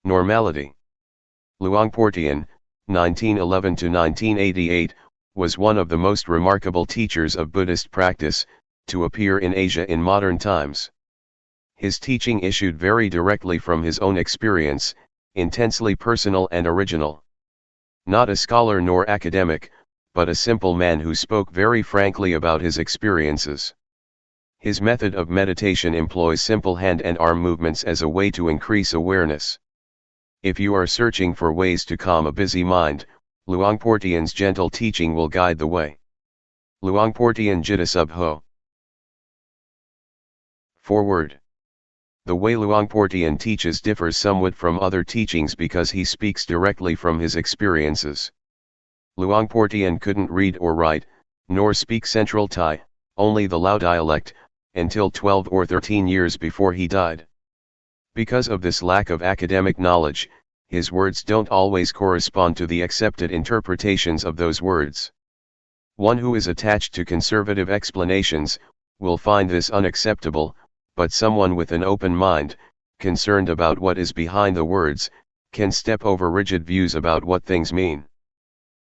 Normality. Luangpor Teean, 1911–1988, was one of the most remarkable teachers of Buddhist practice to appear in Asia in modern times. His teaching issued very directly from his own experience, intensely personal and original. Not a scholar nor academic, but a simple man who spoke very frankly about his experiences. His method of meditation employs simple hand and arm movements as a way to increase awareness. If you are searching for ways to calm a busy mind, Luangpor Teean's gentle teaching will guide the way. Luangpor Teean Jita Subho. Forward. The way Luangpor Teean teaches differs somewhat from other teachings because he speaks directly from his experiences. Luangpor Teean couldn't read or write, nor speak Central Thai, only the Lao dialect, until 12 or 13 years before he died. Because of this lack of academic knowledge, his words don't always correspond to the accepted interpretations of those words. One who is attached to conservative explanations will find this unacceptable, but someone with an open mind, concerned about what is behind the words, can step over rigid views about what things mean.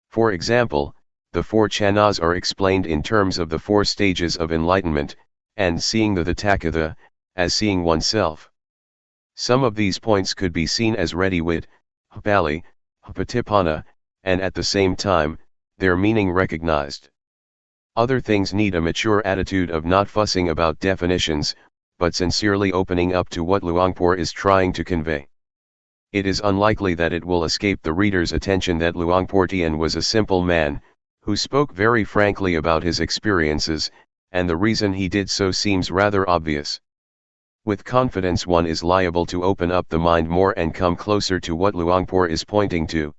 For example, the four chanas are explained in terms of the four stages of enlightenment, and seeing the Tathagata, as seeing oneself. Some of these points could be seen as ready-wit, Pali, Patipana, and at the same time, their meaning recognized. Other things need a mature attitude of not fussing about definitions, but sincerely opening up to what Luangpor is trying to convey. It is unlikely that it will escape the reader's attention that Luangpor Teean was a simple man, who spoke very frankly about his experiences, and the reason he did so seems rather obvious. With confidence one is liable to open up the mind more and come closer to what Luangpor is pointing to.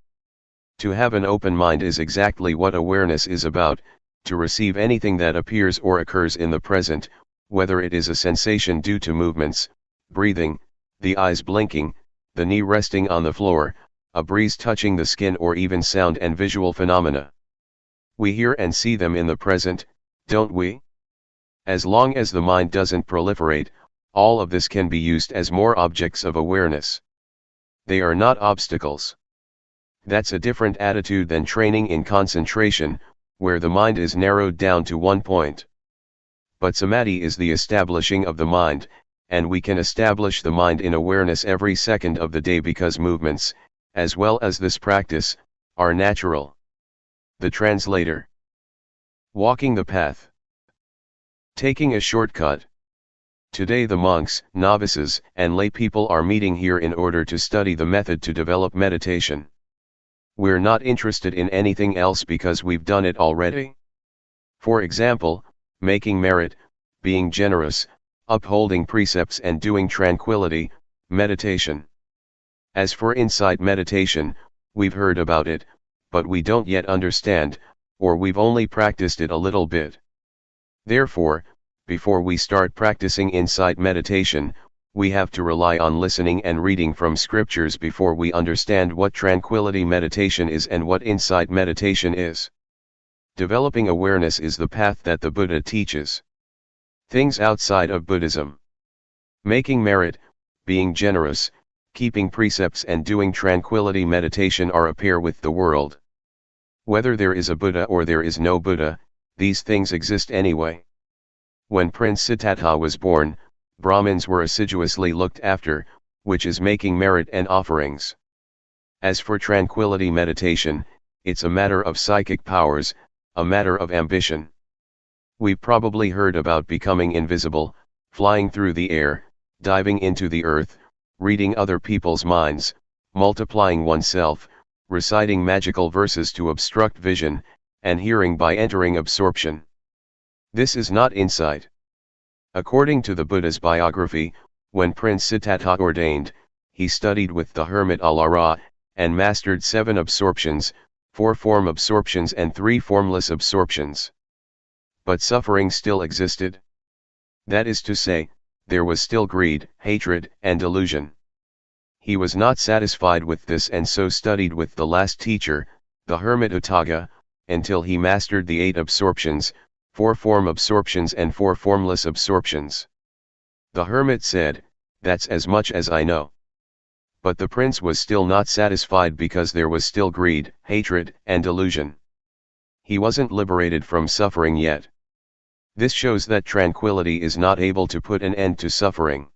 To have an open mind is exactly what awareness is about, to receive anything that appears or occurs in the present, whether it is a sensation due to movements, breathing, the eyes blinking, the knee resting on the floor, a breeze touching the skin, or even sound and visual phenomena. We hear and see them in the present, don't we? As long as the mind doesn't proliferate, all of this can be used as more objects of awareness. They are not obstacles. That's a different attitude than training in concentration, where the mind is narrowed down to one point. But samadhi is the establishing of the mind, and we can establish the mind in awareness every second of the day because movements, as well as this practice, are natural. The translator. Walking the path. Taking a shortcut. Today the monks, novices, and lay people are meeting here in order to study the method to develop meditation. We're not interested in anything else because we've done it already. For example, making merit, being generous, upholding precepts and doing tranquility, meditation. As for insight meditation, we've heard about it, but we don't yet understand, or we've only practiced it a little bit. Therefore, before we start practicing insight meditation, we have to rely on listening and reading from scriptures before we understand what tranquility meditation is and what insight meditation is. Developing awareness is the path that the Buddha teaches. Things outside of Buddhism. Making merit, being generous, keeping precepts and doing tranquility meditation are a pair with the world. Whether there is a Buddha or there is no Buddha, these things exist anyway. When Prince Siddhartha was born, Brahmins were assiduously looked after, which is making merit and offerings. As for tranquility meditation, it's a matter of psychic powers, a matter of ambition. We've probably heard about becoming invisible, flying through the air, diving into the earth, reading other people's minds, multiplying oneself, reciting magical verses to obstruct vision, and hearing by entering absorption. This is not insight. According to the Buddha's biography, when Prince Siddhartha ordained, he studied with the hermit Alara, and mastered 7 absorptions, 4 form absorptions and 3 formless absorptions. But suffering still existed. That is to say, there was still greed, hatred, and delusion. He was not satisfied with this and so studied with the last teacher, the hermit Utthaga, until he mastered the 8 absorptions, 4 form absorptions and 4 formless absorptions. The hermit said, "That's as much as I know." But the prince was still not satisfied because there was still greed, hatred, and delusion. He wasn't liberated from suffering yet. This shows that tranquility is not able to put an end to suffering.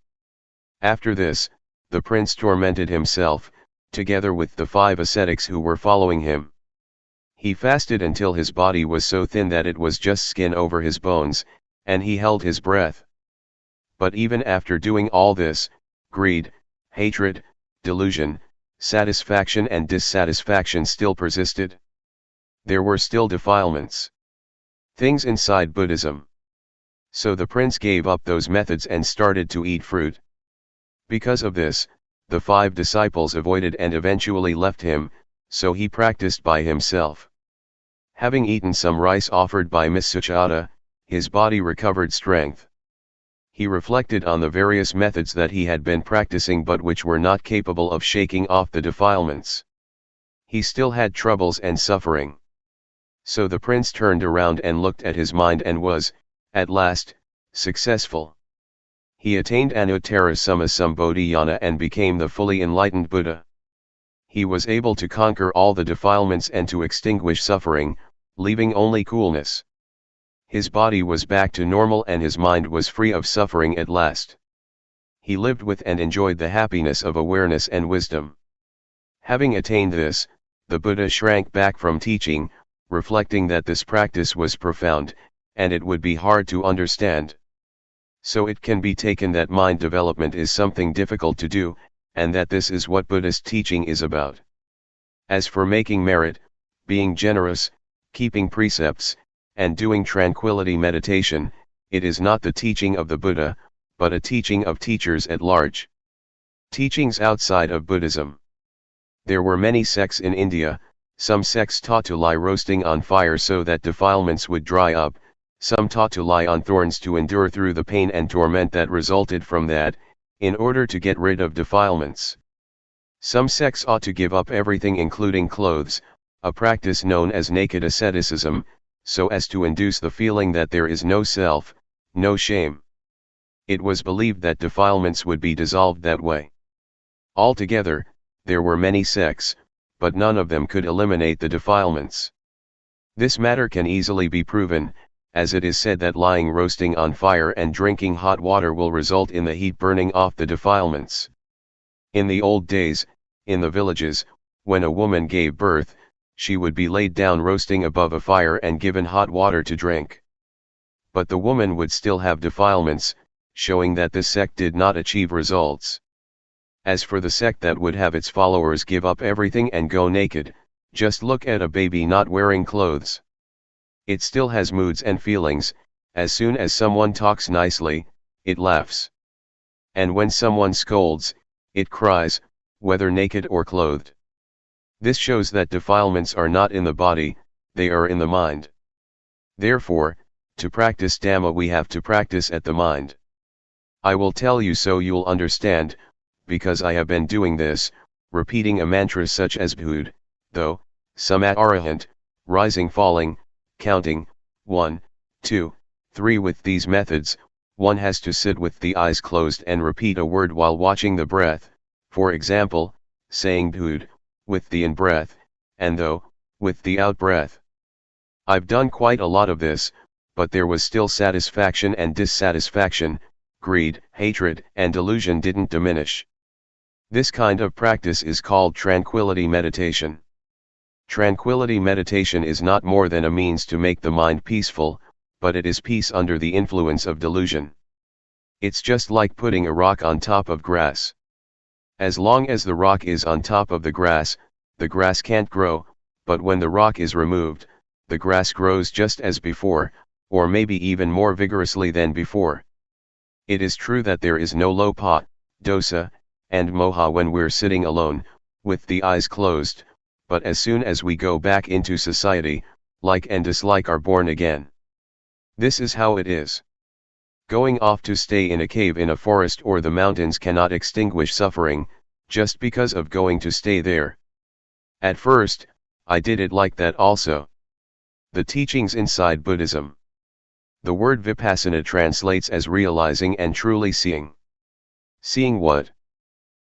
After this, the prince tormented himself, together with the 5 ascetics who were following him. He fasted until his body was so thin that it was just skin over his bones, and he held his breath. But even after doing all this, greed, hatred, delusion, satisfaction and dissatisfaction still persisted. There were still defilements. Things inside Buddhism. So the prince gave up those methods and started to eat fruit. Because of this, the 5 disciples avoided and eventually left him, so he practiced by himself. Having eaten some rice offered by Miss Suchata, his body recovered strength. He reflected on the various methods that he had been practicing but which were not capable of shaking off the defilements. He still had troubles and suffering. So the prince turned around and looked at his mind and was, at last, successful. He attained Anuttara Sammasambodhiyana and became the fully enlightened Buddha. He was able to conquer all the defilements and to extinguish suffering, leaving only coolness. His body was back to normal and his mind was free of suffering at last. He lived with and enjoyed the happiness of awareness and wisdom. Having attained this, the Buddha shrank back from teaching, reflecting that this practice was profound, and it would be hard to understand. So it can be taken that mind development is something difficult to do, and that this is what Buddhist teaching is about. As for making merit, being generous, keeping precepts, and doing tranquility meditation, it is not the teaching of the Buddha, but a teaching of teachers at large. Teachings outside of Buddhism. There were many sects in India. Some sects taught to lie roasting on fire so that defilements would dry up, some taught to lie on thorns to endure through the pain and torment that resulted from that, in order to get rid of defilements. Some sects ought to give up everything including clothes, a practice known as naked asceticism, so as to induce the feeling that there is no self, no shame. It was believed that defilements would be dissolved that way. Altogether, there were many sects, but none of them could eliminate the defilements. This matter can easily be proven, as it is said that lying roasting on fire and drinking hot water will result in the heat burning off the defilements. In the old days, in the villages, when a woman gave birth, she would be laid down roasting above a fire and given hot water to drink. But the woman would still have defilements, showing that this sect did not achieve results. As for the sect that would have its followers give up everything and go naked, just look at a baby not wearing clothes. It still has moods and feelings. As soon as someone talks nicely, it laughs. And when someone scolds, it cries, whether naked or clothed. This shows that defilements are not in the body, they are in the mind. Therefore, to practice Dhamma we have to practice at the mind. I will tell you so you'll understand, because I have been doing this, repeating a mantra such as Bhud, though, Samat Arahant, rising falling, counting, 1, 2, 3. With these methods, one has to sit with the eyes closed and repeat a word while watching the breath, for example, saying Bhud, with the in-breath, and though, with the out-breath. I've done quite a lot of this, but there was still satisfaction and dissatisfaction, greed, hatred, and delusion didn't diminish. This kind of practice is called tranquility meditation. Tranquility meditation is not more than a means to make the mind peaceful, but it is peace under the influence of delusion. It's just like putting a rock on top of grass. As long as the rock is on top of the grass can't grow, but when the rock is removed, the grass grows just as before, or maybe even more vigorously than before. It is true that there is no lopa, dosa, and moha when we're sitting alone, with the eyes closed, but as soon as we go back into society, like and dislike are born again. This is how it is. Going off to stay in a cave in a forest or the mountains cannot extinguish suffering, just because of going to stay there. At first, I did it like that also. The teachings inside Buddhism. The word Vipassana translates as realizing and truly seeing. Seeing what?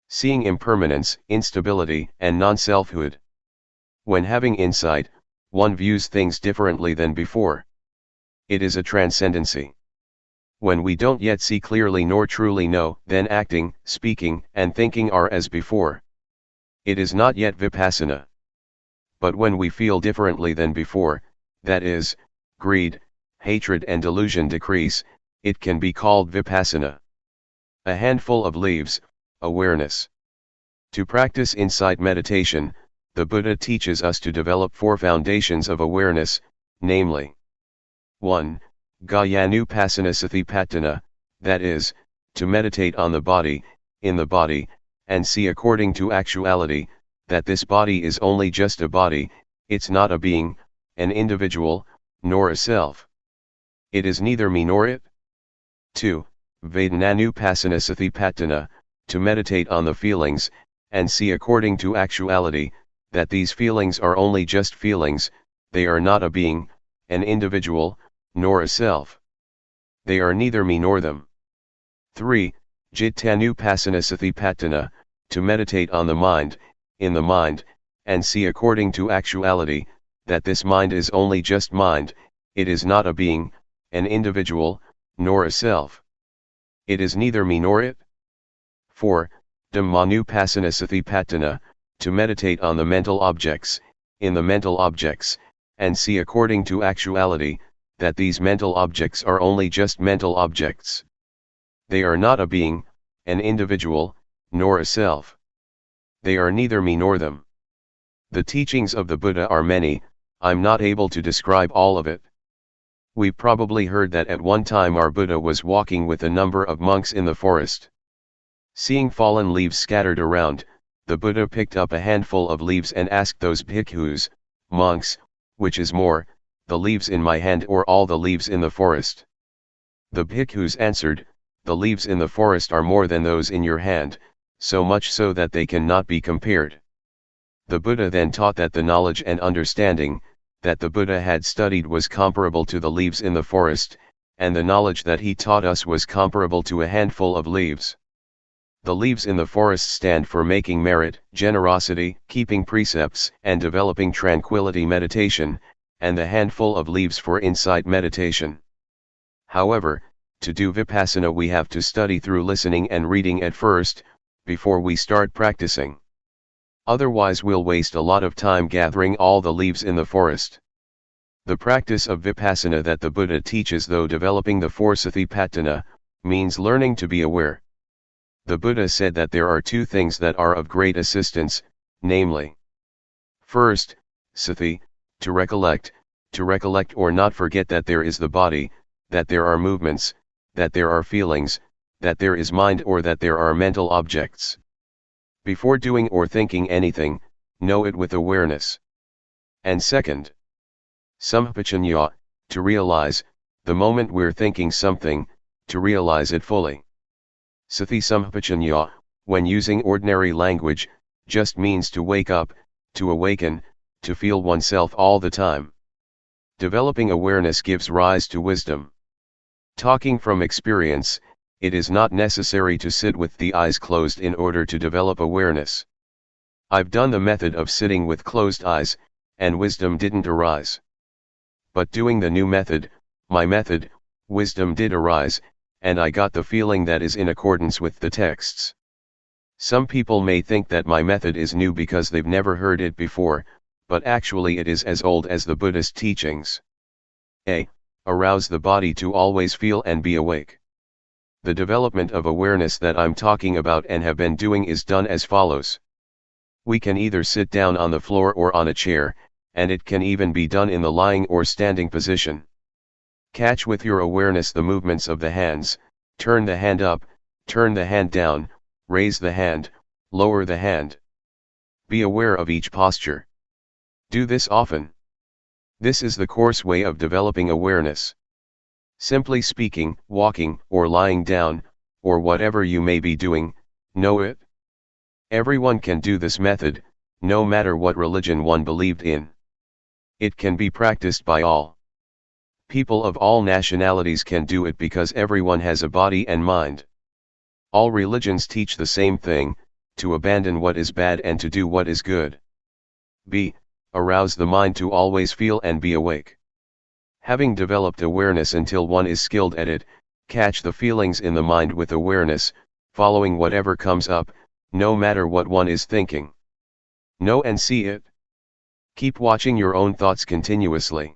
Seeing impermanence, instability, and non-selfhood. When having insight, one views things differently than before. It is a transcendency. When we don't yet see clearly nor truly know, then acting, speaking, and thinking are as before. It is not yet Vipassana. But when we feel differently than before, that is, greed, hatred and delusion decrease, it can be called Vipassana. A handful of leaves, awareness. To practice insight meditation, the Buddha teaches us to develop 4 foundations of awareness, namely 1. Gayanupasanasatipatthana, that is, to meditate on the body, in the body, and see according to actuality, that this body is only just a body, it's not a being, an individual, nor a self. It is neither me nor it. 2. Vedananupasanasatipatthana, to meditate on the feelings, and see according to actuality, that these feelings are only just feelings, they are not a being, an individual, nor a self. They are neither me nor them. 3. Jittanupasanasatipatthana, to meditate on the mind, in the mind, and see according to actuality, that this mind is only just mind, it is not a being, an individual, nor a self. It is neither me nor it. 4. Dhammanupasanasatipatthana, to meditate on the mental objects, in the mental objects, and see according to actuality, that these mental objects are only just mental objects. They are not a being, an individual, nor a self. They are neither me nor them. The teachings of the Buddha are many, I'm not able to describe all of it. We've probably heard that at one time our Buddha was walking with a number of monks in the forest. Seeing fallen leaves scattered around, the Buddha picked up a handful of leaves and asked those bhikkhus, monks, which is more, the leaves in my hand or all the leaves in the forest? The bhikkhus answered, the leaves in the forest are more than those in your hand, so much so that they cannot be compared. The Buddha then taught that the knowledge and understanding that the Buddha had studied was comparable to the leaves in the forest, and the knowledge that he taught us was comparable to a handful of leaves. The leaves in the forest stand for making merit, generosity, keeping precepts, and developing tranquility meditation, and the handful of leaves for insight meditation. However, to do Vipassana we have to study through listening and reading at first, before we start practicing. Otherwise we'll waste a lot of time gathering all the leaves in the forest. The practice of Vipassana that the Buddha teaches, though developing the 4 Satipatthana, means learning to be aware. The Buddha said that there are 2 things that are of great assistance, namely, first, sati, to recollect or not forget that there is the body, that there are movements, that there are feelings, that there is mind or that there are mental objects. Before doing or thinking anything, know it with awareness. And second, sampajanya, to realize, the moment we're thinking something, to realize it fully. Sati sampajanya, when using ordinary language, just means to wake up, to awaken, to feel oneself all the time. Developing awareness gives rise to wisdom. Talking from experience, it is not necessary to sit with the eyes closed in order to develop awareness. I've done the method of sitting with closed eyes, and wisdom didn't arise. But doing the new method, my method, wisdom did arise, and I got the feeling that is in accordance with the texts. Some people may think that my method is new because they've never heard it before, but actually it is as old as the Buddhist teachings. A. Arouse the body to always feel and be awake. The development of awareness that I'm talking about and have been doing is done as follows. We can either sit down on the floor or on a chair, and it can even be done in the lying or standing position. Catch with your awareness the movements of the hands, Turn the hand up, turn the hand down, raise the hand, lower the hand. Be aware of each posture. Do this often. This is the coarse way of developing awareness. Simply speaking, walking, or lying down, or whatever you may be doing, know it. Everyone can do this method, no matter what religion one believed in. It can be practiced by all. People of all nationalities can do it because everyone has a body and mind. All religions teach the same thing, to abandon what is bad and to do what is good. B. Arouse the mind to always feel and be awake. Having developed awareness until one is skilled at it, catch the feelings in the mind with awareness, following whatever comes up, no matter what one is thinking. Know and see it. Keep watching your own thoughts continuously.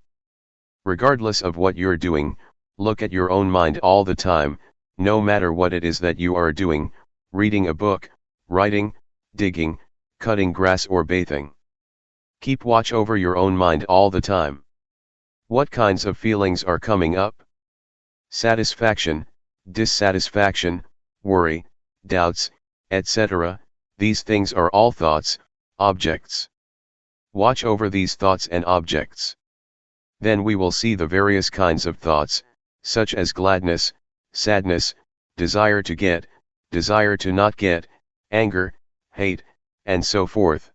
Regardless of what you're doing, look at your own mind all the time, no matter what it is that you are doing, reading a book, writing, digging, cutting grass or bathing. Keep watch over your own mind all the time. What kinds of feelings are coming up? Satisfaction, dissatisfaction, worry, doubts, etc. These things are all thoughts, objects. Watch over these thoughts and objects. Then we will see the various kinds of thoughts, such as gladness, sadness, desire to get, desire to not get, anger, hate, and so forth.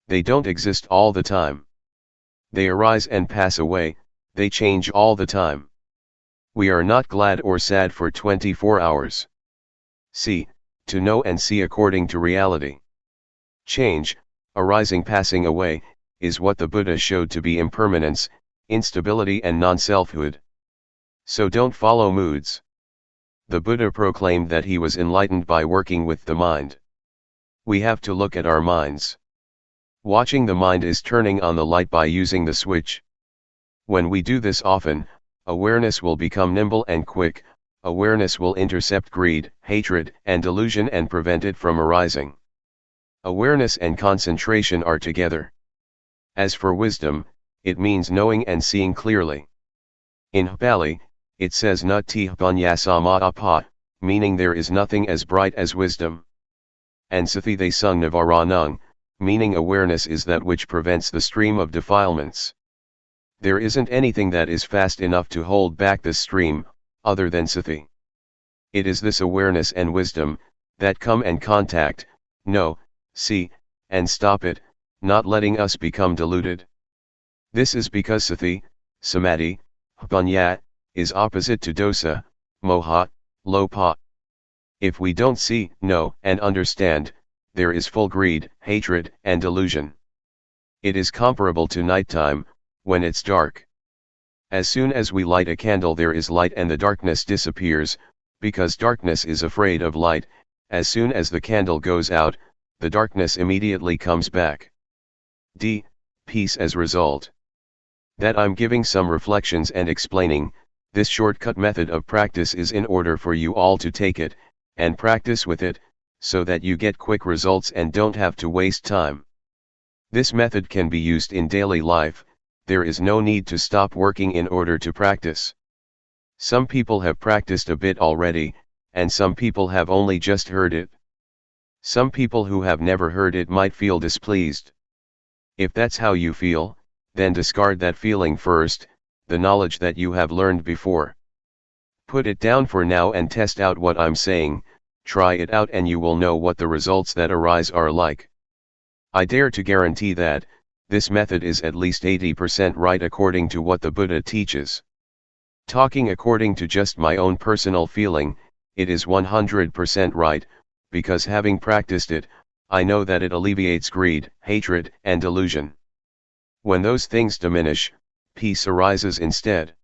They don't exist all the time. They arise and pass away, they change all the time. We are not glad or sad for 24 hours. See, to know and see according to reality. Change, arising passing away, is what the Buddha showed to be impermanence, instability and non-selfhood. So don't follow moods. The Buddha proclaimed that he was enlightened by working with the mind. We have to look at our minds. Watching the mind is turning on the light by using the switch. When we do this often, awareness will become nimble and quick. Awareness will intercept greed, hatred, and delusion and prevent it from arising. Awareness and concentration are together. As for wisdom, it means knowing and seeing clearly. In Pali, it says Nati Panyasama Apa, meaning there is nothing as bright as wisdom. And Sati they sung Navaranung, meaning awareness is that which prevents the stream of defilements. There isn't anything that is fast enough to hold back the stream, other than Sati. It is this awareness and wisdom, that come and contact, know, see, and stop it, not letting us become deluded. This is because Sati, Samadhi, Panya, is opposite to dosa, moha, lopa. If we don't see, know, and understand, there is full greed, hatred, and delusion. It is comparable to nighttime, when it's dark. As soon as we light a candle there is light and the darkness disappears, because darkness is afraid of light. As soon as the candle goes out, the darkness immediately comes back. D. Peace as result. That I'm giving some reflections and explaining, this shortcut method of practice is in order for you all to take it, and practice with it, so that you get quick results and don't have to waste time. This method can be used in daily life. There is no need to stop working in order to practice. Some people have practiced a bit already, and some people have only just heard it. Some people who have never heard it might feel displeased. If that's how you feel, then discard that feeling first, the knowledge that you have learned before. Put it down for now and test out what I'm saying, try it out and you will know what the results that arise are like. I dare to guarantee that, this method is at least 80% right according to what the Buddha teaches. Talking according to just my own personal feeling, it is 100% right, because having practiced it, I know that it alleviates greed, hatred, and delusion. When those things diminish, peace arises instead.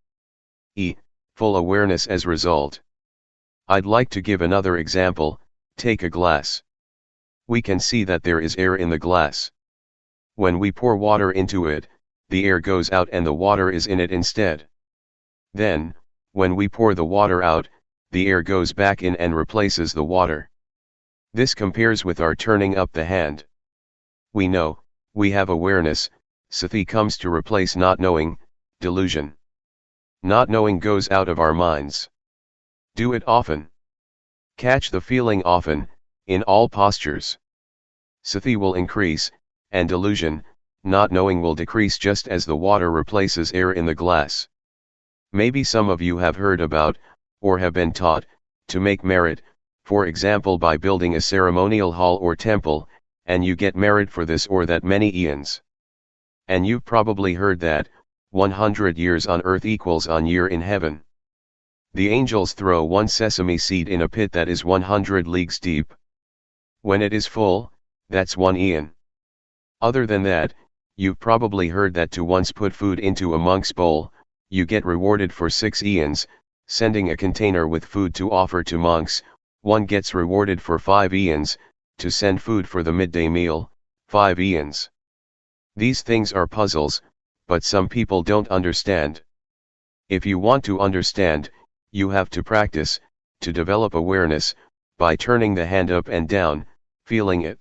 E. Full awareness as result. I'd like to give another example. Take a glass. We can see that there is air in the glass. When we pour water into it, the air goes out and the water is in it instead. Then, when we pour the water out, the air goes back in and replaces the water. This compares with our turning up the hand. We know, we have awareness, sati comes to replace not knowing, delusion. Not knowing goes out of our minds. Do it often. Catch the feeling often, in all postures. Sati will increase, and delusion, not knowing, will decrease just as the water replaces air in the glass. Maybe some of you have heard about, or have been taught, to make merit, for example by building a ceremonial hall or temple, and you get merit for this or that many eons. And you've probably heard that, 100 years on earth equals one year in heaven. The angels throw one sesame seed in a pit that is 100 leagues deep. When it is full, that's 1 eon. Other than that, you've probably heard that to once put food into a monk's bowl, you get rewarded for 6 eons, sending a container with food to offer to monks, one gets rewarded for 5 eons, to send food for the midday meal, 5 eons. These things are puzzles, but some people don't understand. If you want to understand, you have to practice, to develop awareness, by turning the hand up and down, feeling it.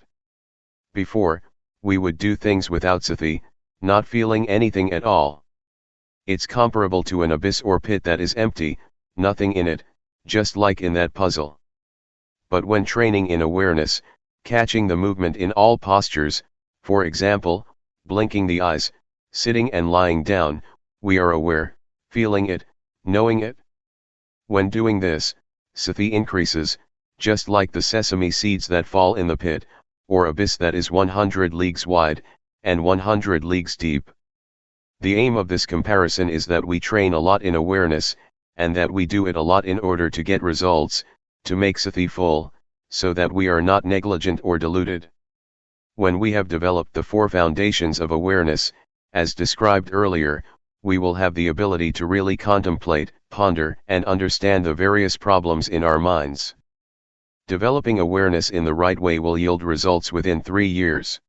Before, we would do things without sati, not feeling anything at all. It's comparable to an abyss or pit that is empty, nothing in it, just like in that puzzle. But when training in awareness, catching the movement in all postures, for example, blinking the eyes, sitting and lying down, we are aware, feeling it, knowing it. When doing this, sati increases, just like the sesame seeds that fall in the pit, or abyss that is 100 leagues wide, and 100 leagues deep. The aim of this comparison is that we train a lot in awareness, and that we do it a lot in order to get results, to make sati full, so that we are not negligent or deluded. When we have developed the 4 foundations of awareness, as described earlier, we will have the ability to really contemplate, ponder, and understand the various problems in our minds. Developing awareness in the right way will yield results within 3 years.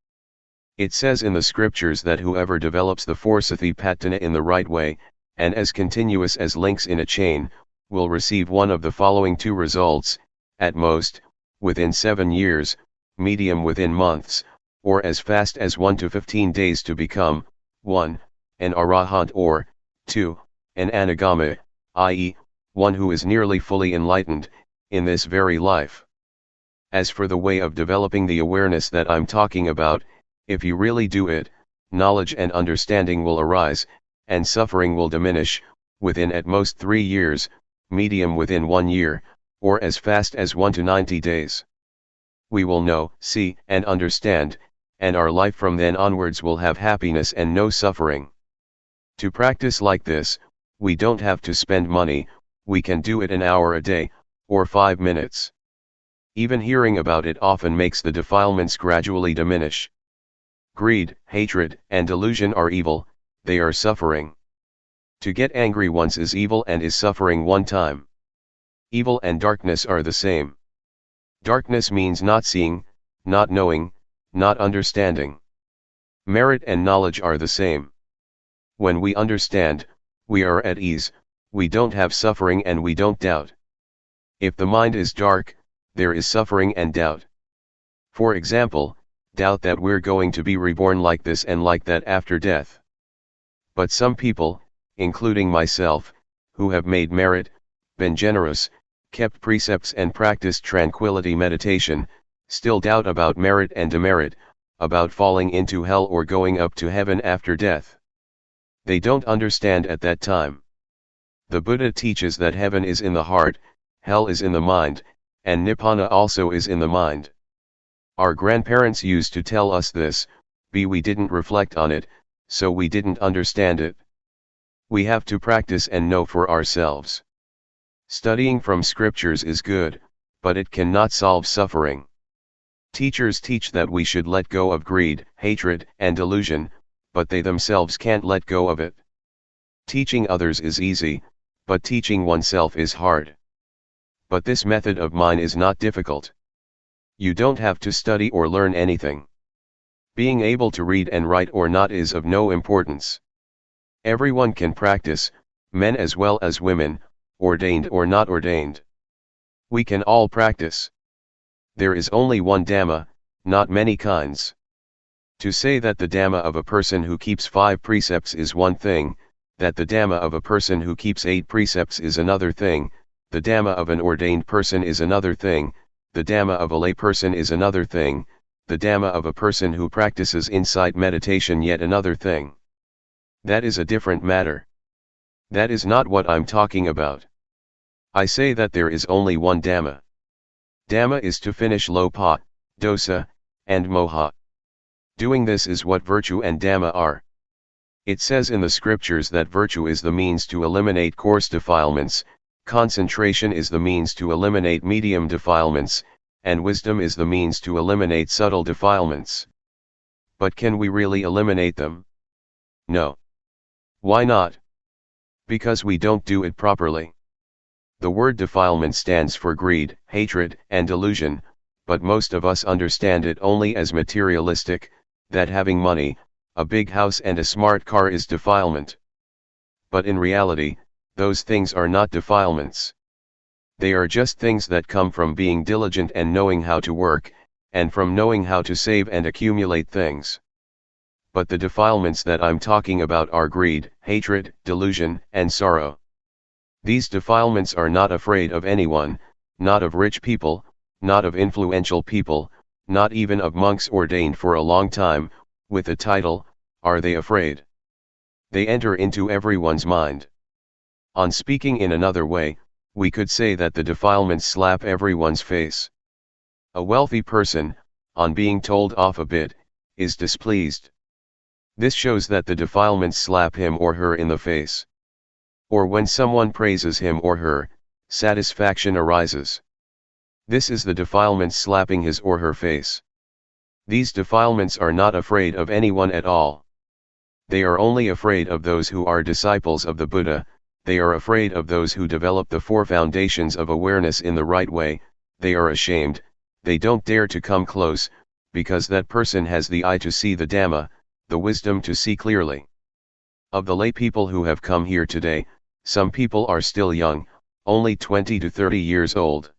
It says in the scriptures that whoever develops the 4 satipatthana in the right way, and as continuous as links in a chain, will receive one of the following 2 results, at most, within 7 years, medium within months, or as fast as 1 to 15 days to become, 1, an arahant, or 2, an anagama, i.e., one who is nearly fully enlightened, in this very life. As for the way of developing the awareness that I'm talking about, if you really do it, knowledge and understanding will arise, and suffering will diminish, within at most 3 years, medium within 1 year, or as fast as 1 to 90 days. We will know, see, and understand, and our life from then onwards will have happiness and no suffering. To practice like this, we don't have to spend money, we can do it an hour a day, or 5 minutes. Even hearing about it often makes the defilements gradually diminish. Greed, hatred, and delusion are evil, they are suffering. To get angry once is evil and is suffering one time. Evil and darkness are the same. Darkness means not seeing, not knowing, not understanding. Merit and knowledge are the same. When we understand, we are at ease, we don't have suffering and we don't doubt. If the mind is dark, there is suffering and doubt. For example, doubt that we're going to be reborn like this and like that after death. But some people, including myself, who have made merit, been generous, kept precepts and practiced tranquility meditation, still doubt about merit and demerit, about falling into hell or going up to heaven after death. They don't understand at that time. The Buddha teaches that heaven is in the heart, hell is in the mind, and Nibbana also is in the mind. Our grandparents used to tell us this, but we didn't reflect on it, so we didn't understand it. We have to practice and know for ourselves. Studying from scriptures is good, but it cannot solve suffering. Teachers teach that we should let go of greed, hatred, and delusion, but they themselves can't let go of it. Teaching others is easy, but teaching oneself is hard. But this method of mine is not difficult. You don't have to study or learn anything. Being able to read and write or not is of no importance. Everyone can practice, men as well as women, ordained or not ordained. We can all practice. There is only one Dhamma, not many kinds. To say that the Dhamma of a person who keeps 5 precepts is one thing, that the Dhamma of a person who keeps 8 precepts is another thing, The Dhamma of an ordained person is another thing, the Dhamma of a lay person is another thing, the Dhamma of a person who practices insight meditation yet another thing. That is a different matter. That is not what I'm talking about. I say that there is only one Dhamma. Dhamma is to finish lopa, dosa, and moha. Doing this is what virtue and Dhamma are. It says in the scriptures that virtue is the means to eliminate coarse defilements, concentration is the means to eliminate medium defilements, and wisdom is the means to eliminate subtle defilements. But can we really eliminate them? No. Why not? Because we don't do it properly. The word defilement stands for greed, hatred, and delusion, but most of us understand it only as materialistic, that having money, a big house and a smart car is defilement. But in reality, those things are not defilements. They are just things that come from being diligent and knowing how to work, and from knowing how to save and accumulate things. But the defilements that I'm talking about are greed, hatred, delusion, and sorrow. These defilements are not afraid of anyone, not of rich people, not of influential people, not even of monks ordained for a long time, with a title, are they afraid? They enter into everyone's mind. On speaking in another way, we could say that the defilements slap everyone's face. A wealthy person, on being told off a bit, is displeased. This shows that the defilements slap him or her in the face. Or when someone praises him or her, satisfaction arises. This is the defilements slapping his or her face. These defilements are not afraid of anyone at all. They are only afraid of those who are disciples of the Buddha, they are afraid of those who develop the four foundations of awareness in the right way, they are ashamed, they don't dare to come close, because that person has the eye to see the Dhamma, the wisdom to see clearly. Of the lay people who have come here today, some people are still young, only 20 to 30 years old.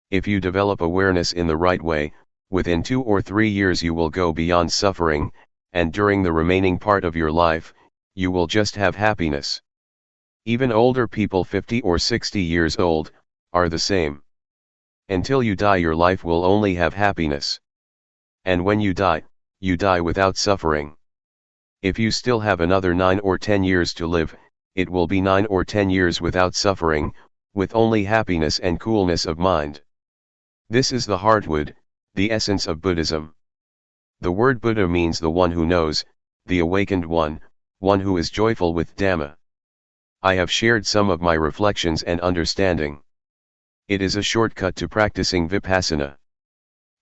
If you develop awareness in the right way, within 2 or 3 years you will go beyond suffering, and during the remaining part of your life, you will just have happiness. Even older people 50 or 60 years old, are the same. Until you die your life will only have happiness. And when you die without suffering. If you still have another 9 or 10 years to live, it will be 9 or 10 years without suffering, with only happiness and coolness of mind. This is the heartwood, the essence of Buddhism. The word Buddha means the one who knows, the awakened one who is joyful with Dhamma. I have shared some of my reflections and understanding. It is a shortcut to practicing Vipassana.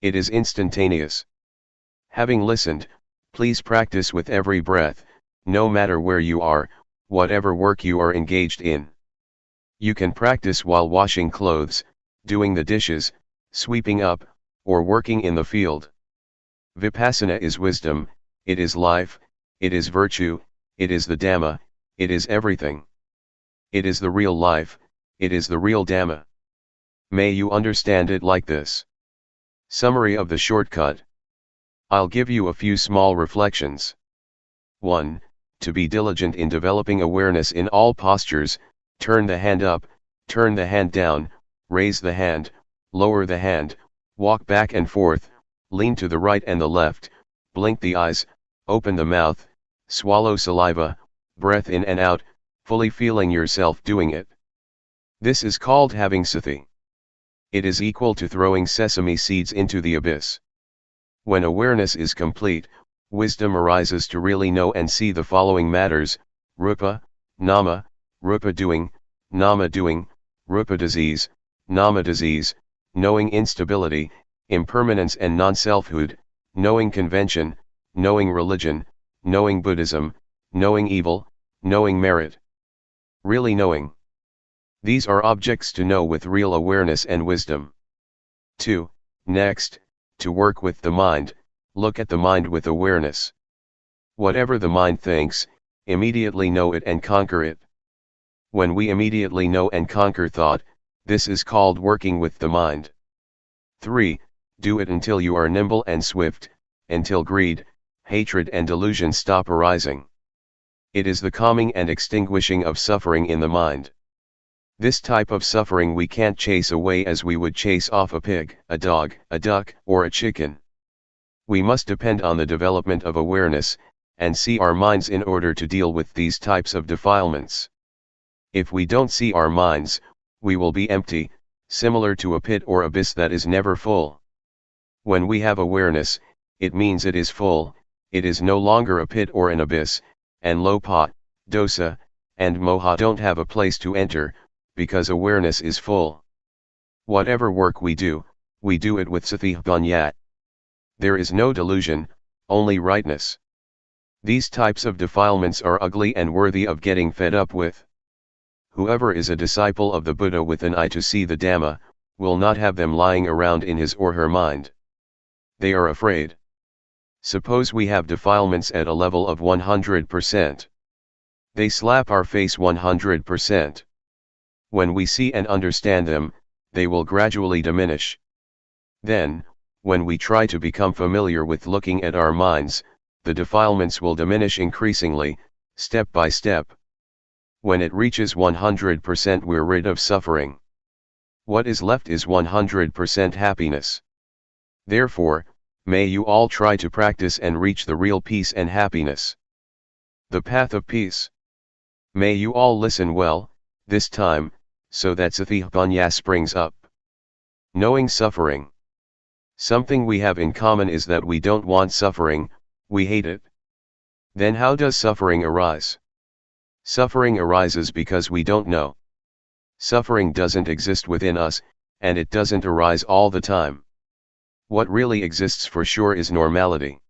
It is instantaneous. Having listened, please practice with every breath, no matter where you are, whatever work you are engaged in. You can practice while washing clothes, doing the dishes, sweeping up, or working in the field. Vipassana is wisdom, it is life, it is virtue, it is the Dhamma, it is everything. It is the real life, it is the real Dhamma. May you understand it like this. Summary of the shortcut. I'll give you a few small reflections. 1. To be diligent in developing awareness in all postures, turn the hand up, turn the hand down, raise the hand, lower the hand, walk back and forth, lean to the right and the left, blink the eyes, open the mouth, swallow saliva, breath in and out, fully feeling yourself doing it. This is called having sati. It is equal to throwing sesame seeds into the abyss. When awareness is complete, wisdom arises to really know and see the following matters: rupa, nama, rupa doing, nama doing, rupa disease, nama disease, knowing instability, impermanence and non-selfhood, knowing convention, knowing religion, knowing Buddhism, knowing evil, knowing merit. Really knowing. These are objects to know with real awareness and wisdom. 2. Next, to work with the mind, look at the mind with awareness. Whatever the mind thinks, immediately know it and conquer it. When we immediately know and conquer thought, this is called working with the mind. 3. Do it until you are nimble and swift, until greed, hatred and delusion stop arising. It is the calming and extinguishing of suffering in the mind. This type of suffering we can't chase away as we would chase off a pig, a dog, a duck, or a chicken. We must depend on the development of awareness, and see our minds in order to deal with these types of defilements. If we don't see our minds, we will be empty, similar to a pit or abyss that is never full. When we have awareness, it means it is full, it is no longer a pit or an abyss, and lopa, dosa, and moha don't have a place to enter, because awareness is full. Whatever work we do it with sathipanya. There is no delusion, only rightness. These types of defilements are ugly and worthy of getting fed up with. Whoever is a disciple of the Buddha with an eye to see the Dhamma, will not have them lying around in his or her mind. They are afraid. Suppose we have defilements at a level of 100%. They slap our face 100%. When we see and understand them, they will gradually diminish. Then, when we try to become familiar with looking at our minds, the defilements will diminish increasingly, step by step. When it reaches 100%, we're rid of suffering. What is left is 100% happiness. Therefore, may you all try to practice and reach the real peace and happiness. The path of peace. May you all listen well, this time, so that sathipanya springs up. Knowing suffering. Something we have in common is that we don't want suffering, we hate it. Then how does suffering arise? Suffering arises because we don't know. Suffering doesn't exist within us, and it doesn't arise all the time. What really exists for sure is normality.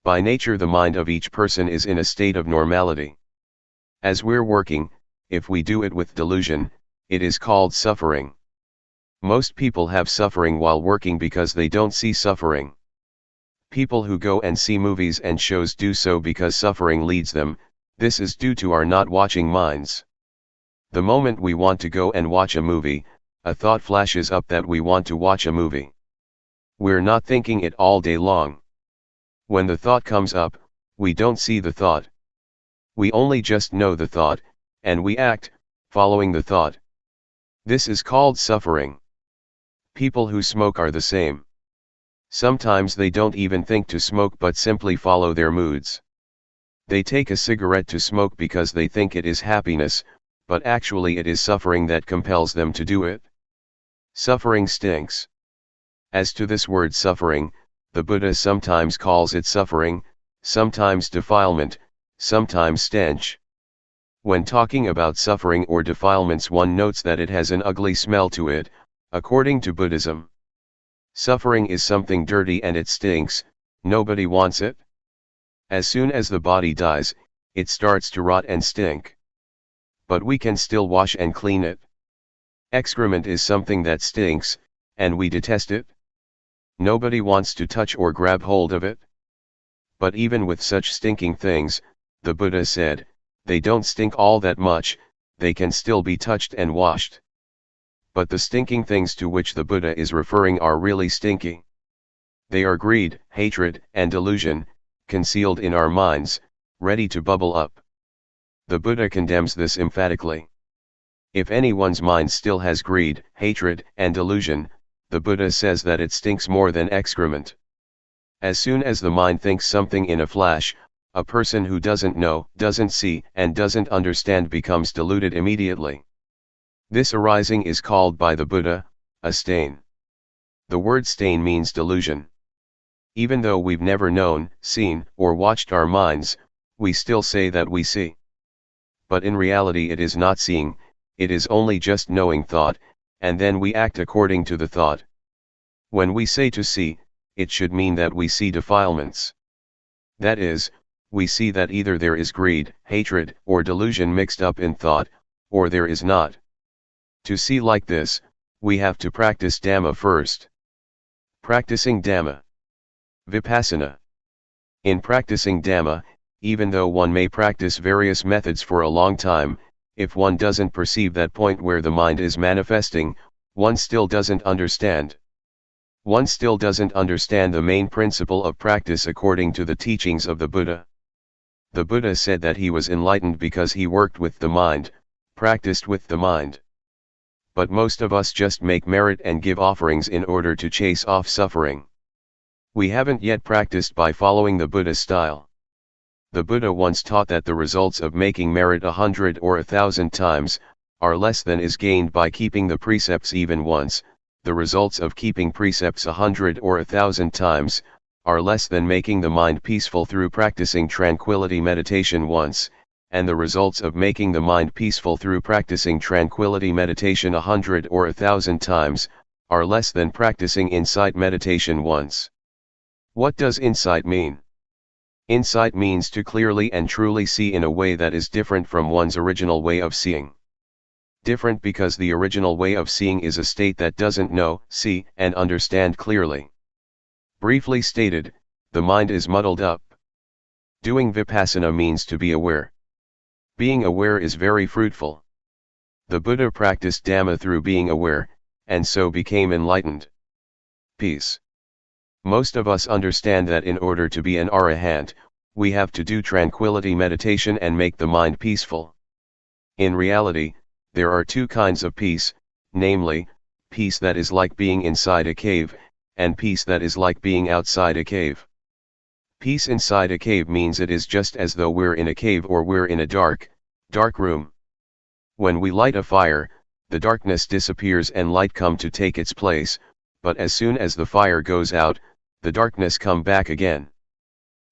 By nature, the mind of each person is in a state of normality. As we're working, if we do it with delusion, it is called suffering. Most people have suffering while working because they don't see suffering. People who go and see movies and shows do so because suffering leads them. This is due to our not watching minds. The moment we want to go and watch a movie, a thought flashes up that we want to watch a movie. We're not thinking it all day long. When the thought comes up, we don't see the thought. We only just know the thought, and we act, following the thought. This is called suffering. People who smoke are the same. Sometimes they don't even think to smoke but simply follow their moods. They take a cigarette to smoke because they think it is happiness, but actually it is suffering that compels them to do it. Suffering stinks. As to this word suffering, the Buddha sometimes calls it suffering, sometimes defilement, sometimes stench. When talking about suffering or defilements, one notes that it has an ugly smell to it, according to Buddhism. Suffering is something dirty and it stinks, nobody wants it. As soon as the body dies, it starts to rot and stink. But we can still wash and clean it. Excrement is something that stinks, and we detest it. Nobody wants to touch or grab hold of it. But even with such stinking things, the Buddha said, they don't stink all that much, they can still be touched and washed. But the stinking things to which the Buddha is referring are really stinky. They are greed, hatred, and delusion, concealed in our minds, ready to bubble up. The Buddha condemns this emphatically. If anyone's mind still has greed, hatred, and delusion, the Buddha says that it stinks more than excrement. As soon as the mind thinks something in a flash, a person who doesn't know, doesn't see, and doesn't understand becomes deluded immediately. This arising is called by the Buddha, a stain. The word stain means delusion. Even though we've never known, seen, or watched our minds, we still say that we see. But in reality it is not seeing, it is only just knowing thought, and then we act according to the thought. When we say to see, it should mean that we see defilements. That is, we see that either there is greed, hatred, or delusion mixed up in thought, or there is not. To see like this, we have to practice Dhamma first. Practicing Dhamma. Vipassana. In practicing Dhamma, even though one may practice various methods for a long time, if one doesn't perceive that point where the mind is manifesting, one still doesn't understand. One still doesn't understand the main principle of practice according to the teachings of the Buddha. The Buddha said that he was enlightened because he worked with the mind, practiced with the mind. but most of us just make merit and give offerings in order to chase off suffering. We haven't yet practiced by following the Buddha style. The Buddha once taught that the results of making merit 100 or 1,000 times are less than is gained by keeping the precepts even once. The results of keeping precepts 100 or 1,000 times are less than making the mind peaceful through practicing tranquility meditation once, and the results of making the mind peaceful through practicing tranquility meditation 100 or 1,000 times are less than practicing insight meditation once. What does insight mean? Insight means to clearly and truly see in a way that is different from one's original way of seeing. Different because the original way of seeing is a state that doesn't know, see, and understand clearly. Briefly stated, the mind is muddled up. Doing Vipassana means to be aware. Being aware is very fruitful. The Buddha practiced Dhamma through being aware, and so became enlightened. Peace. Most of us understand that in order to be an arahant, we have to do tranquility meditation and make the mind peaceful. In reality, there are two kinds of peace, namely, peace that is like being inside a cave, and peace that is like being outside a cave. Peace inside a cave means it is just as though we're in a cave or we're in a dark room. When we light a fire, the darkness disappears and light come to take its place, but as soon as the fire goes out, the darkness come back again.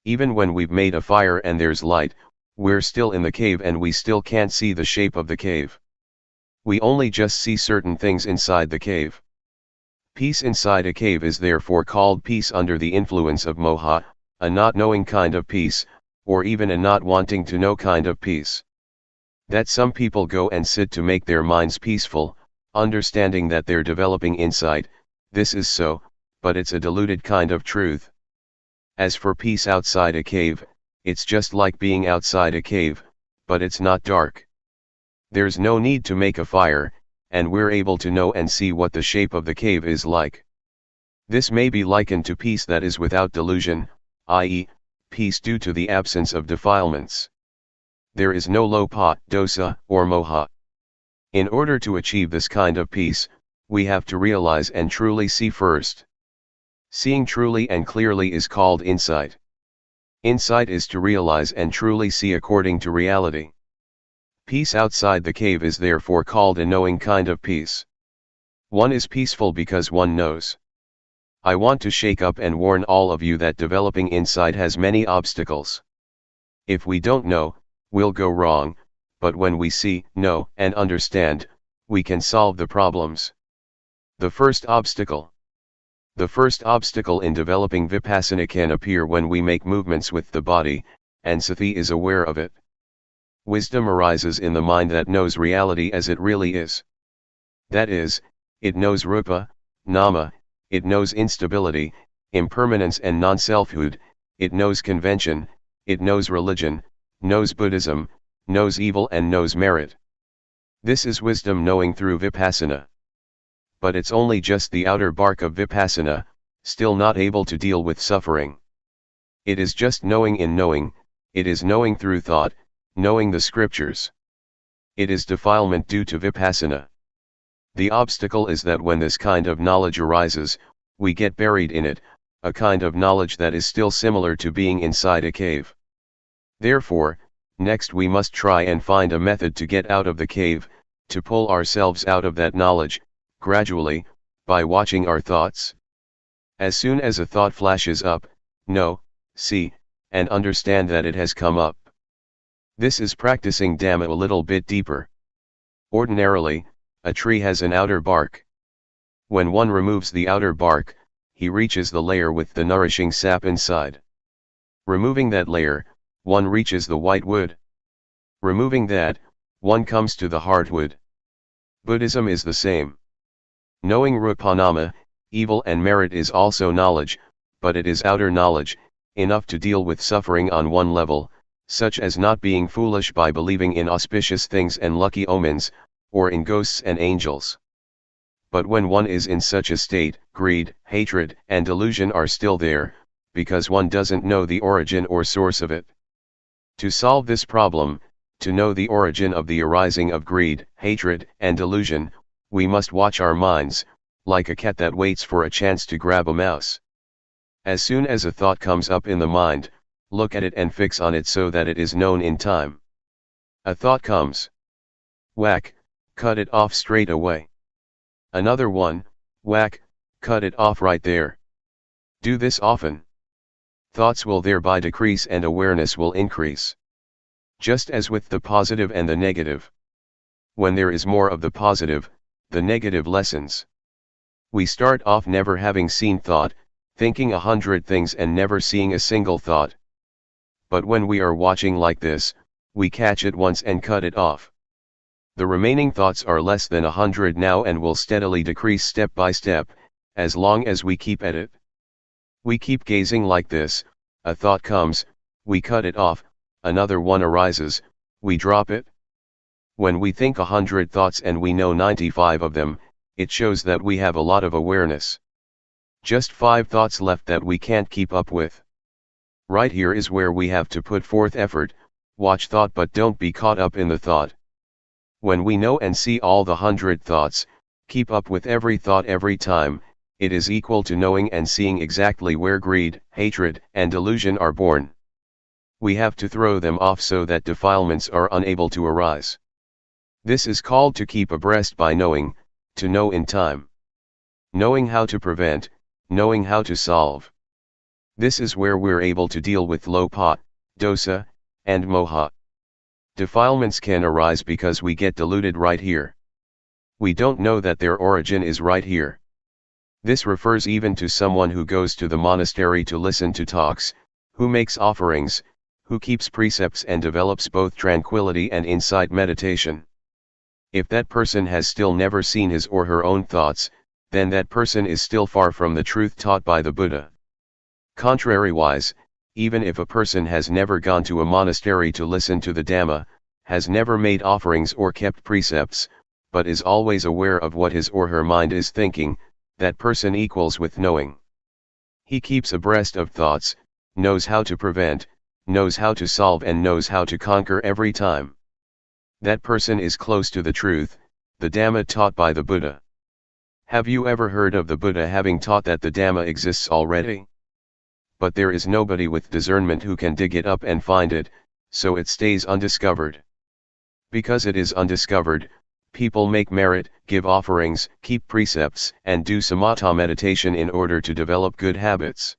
Even when we've made a fire and there's light, we're still in the cave and we still can't see the shape of the cave. We only just see certain things inside the cave. Peace inside a cave is therefore called peace under the influence of moha, a not knowing kind of peace, or even a not wanting to know kind of peace. That some people go and sit to make their minds peaceful, understanding that they're developing insight, this is so, but it's a diluted kind of truth. As for peace outside a cave, it's just like being outside a cave, but it's not dark. There's no need to make a fire, and we're able to know and see what the shape of the cave is like. This may be likened to peace that is without delusion, i.e., peace due to the absence of defilements. There is no lopa, dosa, or moha. In order to achieve this kind of peace, we have to realize and truly see first. Seeing truly and clearly is called insight. Insight is to realize and truly see according to reality. Peace outside the cave is therefore called a knowing kind of peace. One is peaceful because one knows. I want to shake up and warn all of you that developing insight has many obstacles. If we don't know, we'll go wrong, but when we see, know, and understand, we can solve the problems. The first obstacle. The first obstacle in developing Vipassana can appear when we make movements with the body, and sati is aware of it. Wisdom arises in the mind that knows reality as it really is. That is, it knows rupa, nama, it knows instability, impermanence and non-selfhood, it knows convention, it knows religion, knows Buddhism, knows evil and knows merit. This is wisdom knowing through Vipassana. But it's only just the outer bark of Vipassana, still not able to deal with suffering. It is just knowing in knowing, it is knowing through thought, knowing the scriptures. It is defilement due to Vipassana. The obstacle is that when this kind of knowledge arises, we get buried in it, a kind of knowledge that is still similar to being inside a cave. Therefore, next we must try and find a method to get out of the cave, to pull ourselves out of that knowledge, gradually, by watching our thoughts. As soon as a thought flashes up, know, see, and understand that it has come up. This is practicing Dhamma a little bit deeper. Ordinarily, a tree has an outer bark. When one removes the outer bark, he reaches the layer with the nourishing sap inside. Removing that layer, one reaches the white wood. Removing that, one comes to the hardwood. Buddhism is the same. Knowing rupanama, evil and merit is also knowledge, but it is outer knowledge, enough to deal with suffering on one level, such as not being foolish by believing in auspicious things and lucky omens, or in ghosts and angels. But when one is in such a state, greed, hatred, and delusion are still there, because one doesn't know the origin or source of it. To solve this problem, to know the origin of the arising of greed, hatred, and delusion, We must watch our minds, like a cat that waits for a chance to grab a mouse. As soon as a thought comes up in the mind, look at it and fix on it so that it is known in time. A thought comes. Whack, cut it off straight away. Another one, whack, cut it off right there. Do this often. Thoughts will thereby decrease and awareness will increase. Just as with the positive and the negative. When there is more of the positive, the negative lessens. We start off never having seen thought, thinking 100 things and never seeing a single thought. But when we are watching like this, we catch it once and cut it off. The remaining thoughts are less than 100 now and will steadily decrease step by step, as long as we keep at it. We keep gazing like this, a thought comes, we cut it off, another one arises, we drop it. When we think 100 thoughts and we know 95 of them, it shows that we have a lot of awareness. Just 5 thoughts left that we can't keep up with. Right here is where we have to put forth effort, watch thought but don't be caught up in the thought. When we know and see all the 100 thoughts, keep up with every thought every time, it is equal to knowing and seeing exactly where greed, hatred, and delusion are born. We have to throw them off so that defilements are unable to arise. This is called to keep abreast by knowing, to know in time. Knowing how to prevent, knowing how to solve. This is where we're able to deal with lopa, dosa, and moha. Defilements can arise because we get deluded right here. We don't know that their origin is right here. This refers even to someone who goes to the monastery to listen to talks, who makes offerings, who keeps precepts and develops both tranquility and insight meditation. If that person has still never seen his or her own thoughts, then that person is still far from the truth taught by the Buddha. Contrariwise, even if a person has never gone to a monastery to listen to the Dhamma, has never made offerings or kept precepts, but is always aware of what his or her mind is thinking, that person equals with knowing. He keeps abreast of thoughts, knows how to prevent, knows how to solve and knows how to conquer every time. That person is close to the truth, the Dhamma taught by the Buddha. Have you ever heard of the Buddha having taught that the Dhamma exists already? But there is nobody with discernment who can dig it up and find it, so it stays undiscovered. Because it is undiscovered, people make merit, give offerings, keep precepts, and do samatha meditation in order to develop good habits.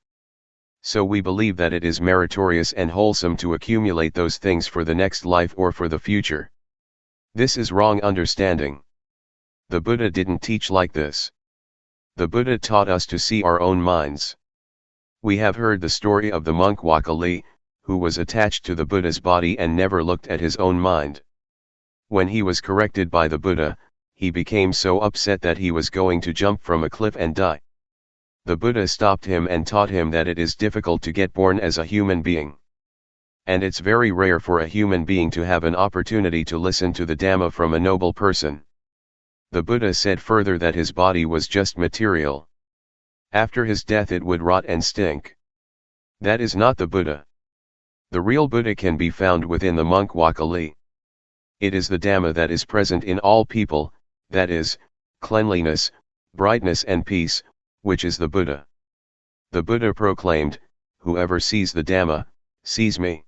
So we believe that it is meritorious and wholesome to accumulate those things for the next life or for the future. This is wrong understanding. The Buddha didn't teach like this. The Buddha taught us to see our own minds. We have heard the story of the monk Wakali, who was attached to the Buddha's body and never looked at his own mind. When he was corrected by the Buddha, he became so upset that he was going to jump from a cliff and die. The Buddha stopped him and taught him that it is difficult to get born as a human being. And it's very rare for a human being to have an opportunity to listen to the Dhamma from a noble person. The Buddha said further that his body was just material. After his death it would rot and stink. That is not the Buddha. The real Buddha can be found within the monk Wakali. It is the Dhamma that is present in all people, that is, cleanliness, brightness and peace, which is the Buddha. The Buddha proclaimed, "Whoever sees the Dhamma, sees me.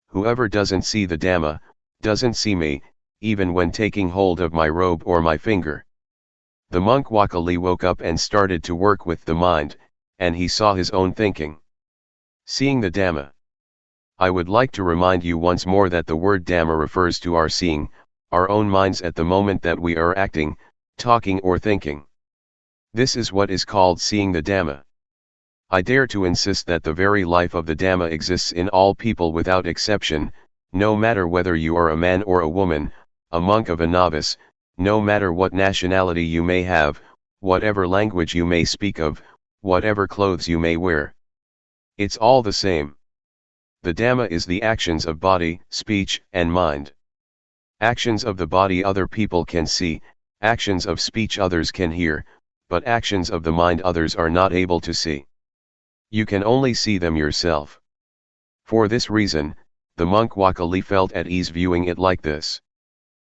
Whoever doesn't see the Dhamma, doesn't see me, even when taking hold of my robe or my finger." The monk Wakali woke up and started to work with the mind, and he saw his own thinking. Seeing the Dhamma. I would like to remind you once more that the word Dhamma refers to our seeing, our own minds at the moment that we are acting, talking or thinking. This is what is called seeing the Dhamma. I dare to insist that the very life of the Dhamma exists in all people without exception, no matter whether you are a man or a woman, a monk or a novice, no matter what nationality you may have, whatever language you may speak of, whatever clothes you may wear. It's all the same. The Dhamma is the actions of body, speech, and mind. Actions of the body other people can see, actions of speech others can hear, but actions of the mind others are not able to see. You can only see them yourself. For this reason, the monk Wakali felt at ease viewing it like this.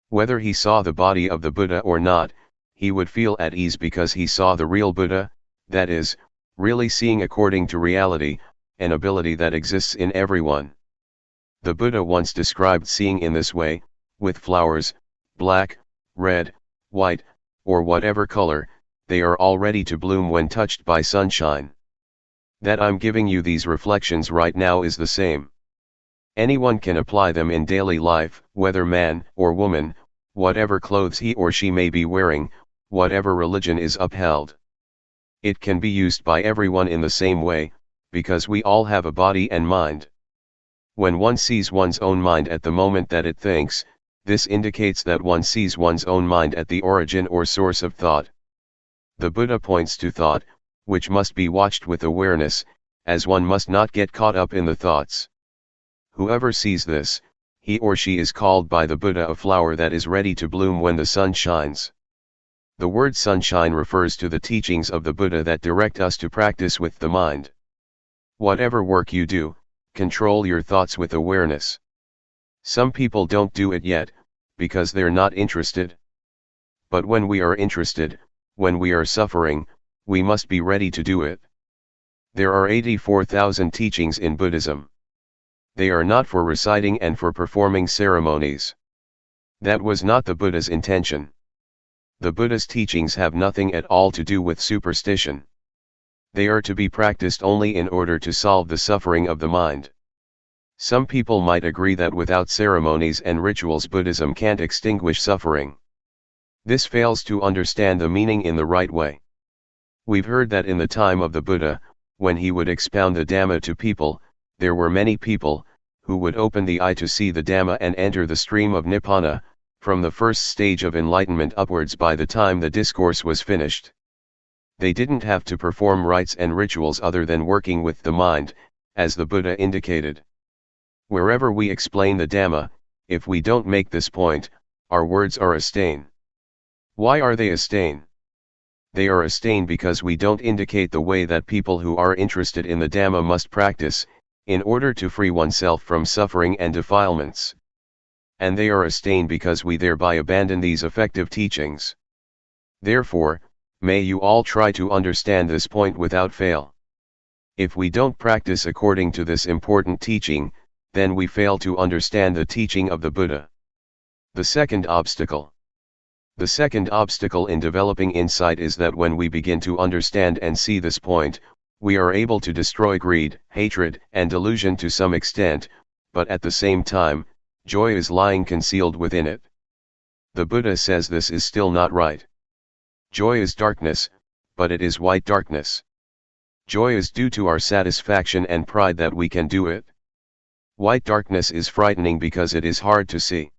Whether he saw the body of the Buddha or not, he would feel at ease because he saw the real Buddha, that is, really seeing according to reality, an ability that exists in everyone. The Buddha once described seeing in this way, with flowers, black, red, white, or whatever color, they are all ready to bloom when touched by sunshine. That I'm giving you these reflections right now is the same. Anyone can apply them in daily life, whether man or woman, whatever clothes he or she may be wearing, whatever religion is upheld. It can be used by everyone in the same way, because we all have a body and mind. When one sees one's own mind at the moment that it thinks, this indicates that one sees one's own mind at the origin or source of thought. The Buddha points to thought, which must be watched with awareness, as one must not get caught up in the thoughts. Whoever sees this, he or she is called by the Buddha a flower that is ready to bloom when the sun shines. The word sunshine refers to the teachings of the Buddha that direct us to practice with the mind. Whatever work you do, control your thoughts with awareness. Some people don't do it yet, because they're not interested. But when we are interested, when we are suffering, we must be ready to do it. There are 84,000 teachings in Buddhism. They are not for reciting and for performing ceremonies. That was not the Buddha's intention. The Buddha's teachings have nothing at all to do with superstition. They are to be practiced only in order to solve the suffering of the mind. Some people might agree that without ceremonies and rituals Buddhism can't extinguish suffering. This fails to understand the meaning in the right way. We've heard that in the time of the Buddha, when he would expound the Dhamma to people, there were many people, who would open the eye to see the Dhamma and enter the stream of Nibbana, from the first stage of enlightenment upwards by the time the discourse was finished. They didn't have to perform rites and rituals other than working with the mind, as the Buddha indicated. Wherever we explain the Dhamma, if we don't make this point, our words are a stain. Why are they a stain? They are a stain because we don't indicate the way that people who are interested in the Dhamma must practice, in order to free oneself from suffering and defilements. And they are a stain because we thereby abandon these effective teachings. Therefore, may you all try to understand this point without fail. If we don't practice according to this important teaching, then we fail to understand the teaching of the Buddha. The second obstacle. The second obstacle in developing insight is that when we begin to understand and see this point, we are able to destroy greed, hatred, and delusion to some extent, but at the same time, joy is lying concealed within it. The Buddha says this is still not right. Joy is darkness, but it is white darkness. Joy is due to our satisfaction and pride that we can do it. White darkness is frightening because it is hard to see.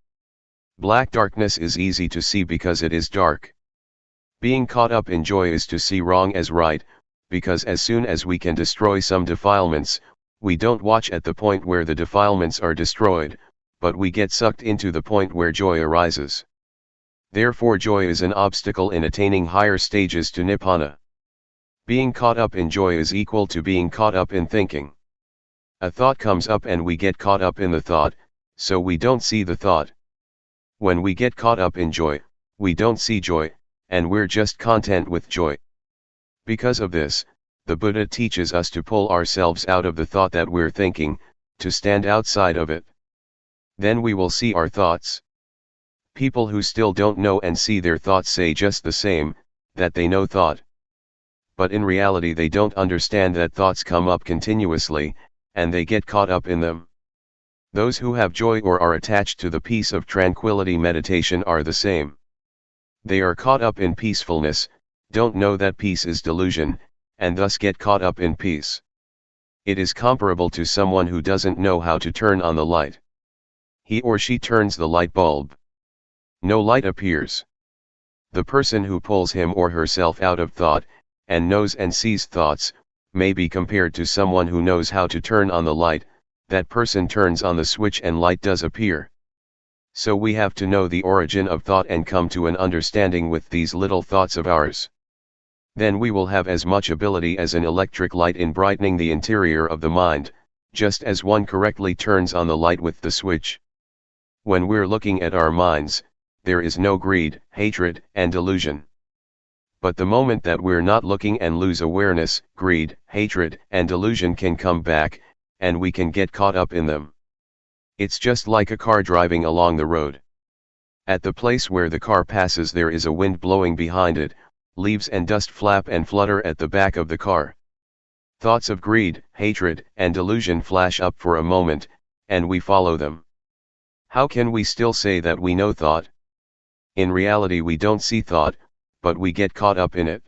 Black darkness is easy to see because it is dark. Being caught up in joy is to see wrong as right, because as soon as we can destroy some defilements, we don't watch at the point where the defilements are destroyed, but we get sucked into the point where joy arises. Therefore joy is an obstacle in attaining higher stages to Nibbana. Being caught up in joy is equal to being caught up in thinking. A thought comes up and we get caught up in the thought, so we don't see the thought. When we get caught up in joy, we don't see joy, and we're just content with joy. Because of this, the Buddha teaches us to pull ourselves out of the thought that we're thinking, to stand outside of it. Then we will see our thoughts. People who still don't know and see their thoughts say just the same, that they know thought. But in reality they don't understand that thoughts come up continuously, and they get caught up in them. Those who have joy or are attached to the peace of tranquility meditation are the same. They are caught up in peacefulness, don't know that peace is delusion, and thus get caught up in peace. It is comparable to someone who doesn't know how to turn on the light. He or she turns the light bulb. No light appears. The person who pulls him or herself out of thought, and knows and sees thoughts, may be compared to someone who knows how to turn on the light. That person turns on the switch and light does appear. So we have to know the origin of thought and come to an understanding with these little thoughts of ours. Then we will have as much ability as an electric light in brightening the interior of the mind, just as one correctly turns on the light with the switch. When we're looking at our minds, there is no greed, hatred, and delusion. But the moment that we're not looking and lose awareness, greed, hatred, and delusion can come back, and we can get caught up in them. It's just like a car driving along the road. At the place where the car passes there is a wind blowing behind it, leaves and dust flap and flutter at the back of the car. Thoughts of greed, hatred, and delusion flash up for a moment, and we follow them. How can we still say that we know thought? In reality we don't see thought, but we get caught up in it.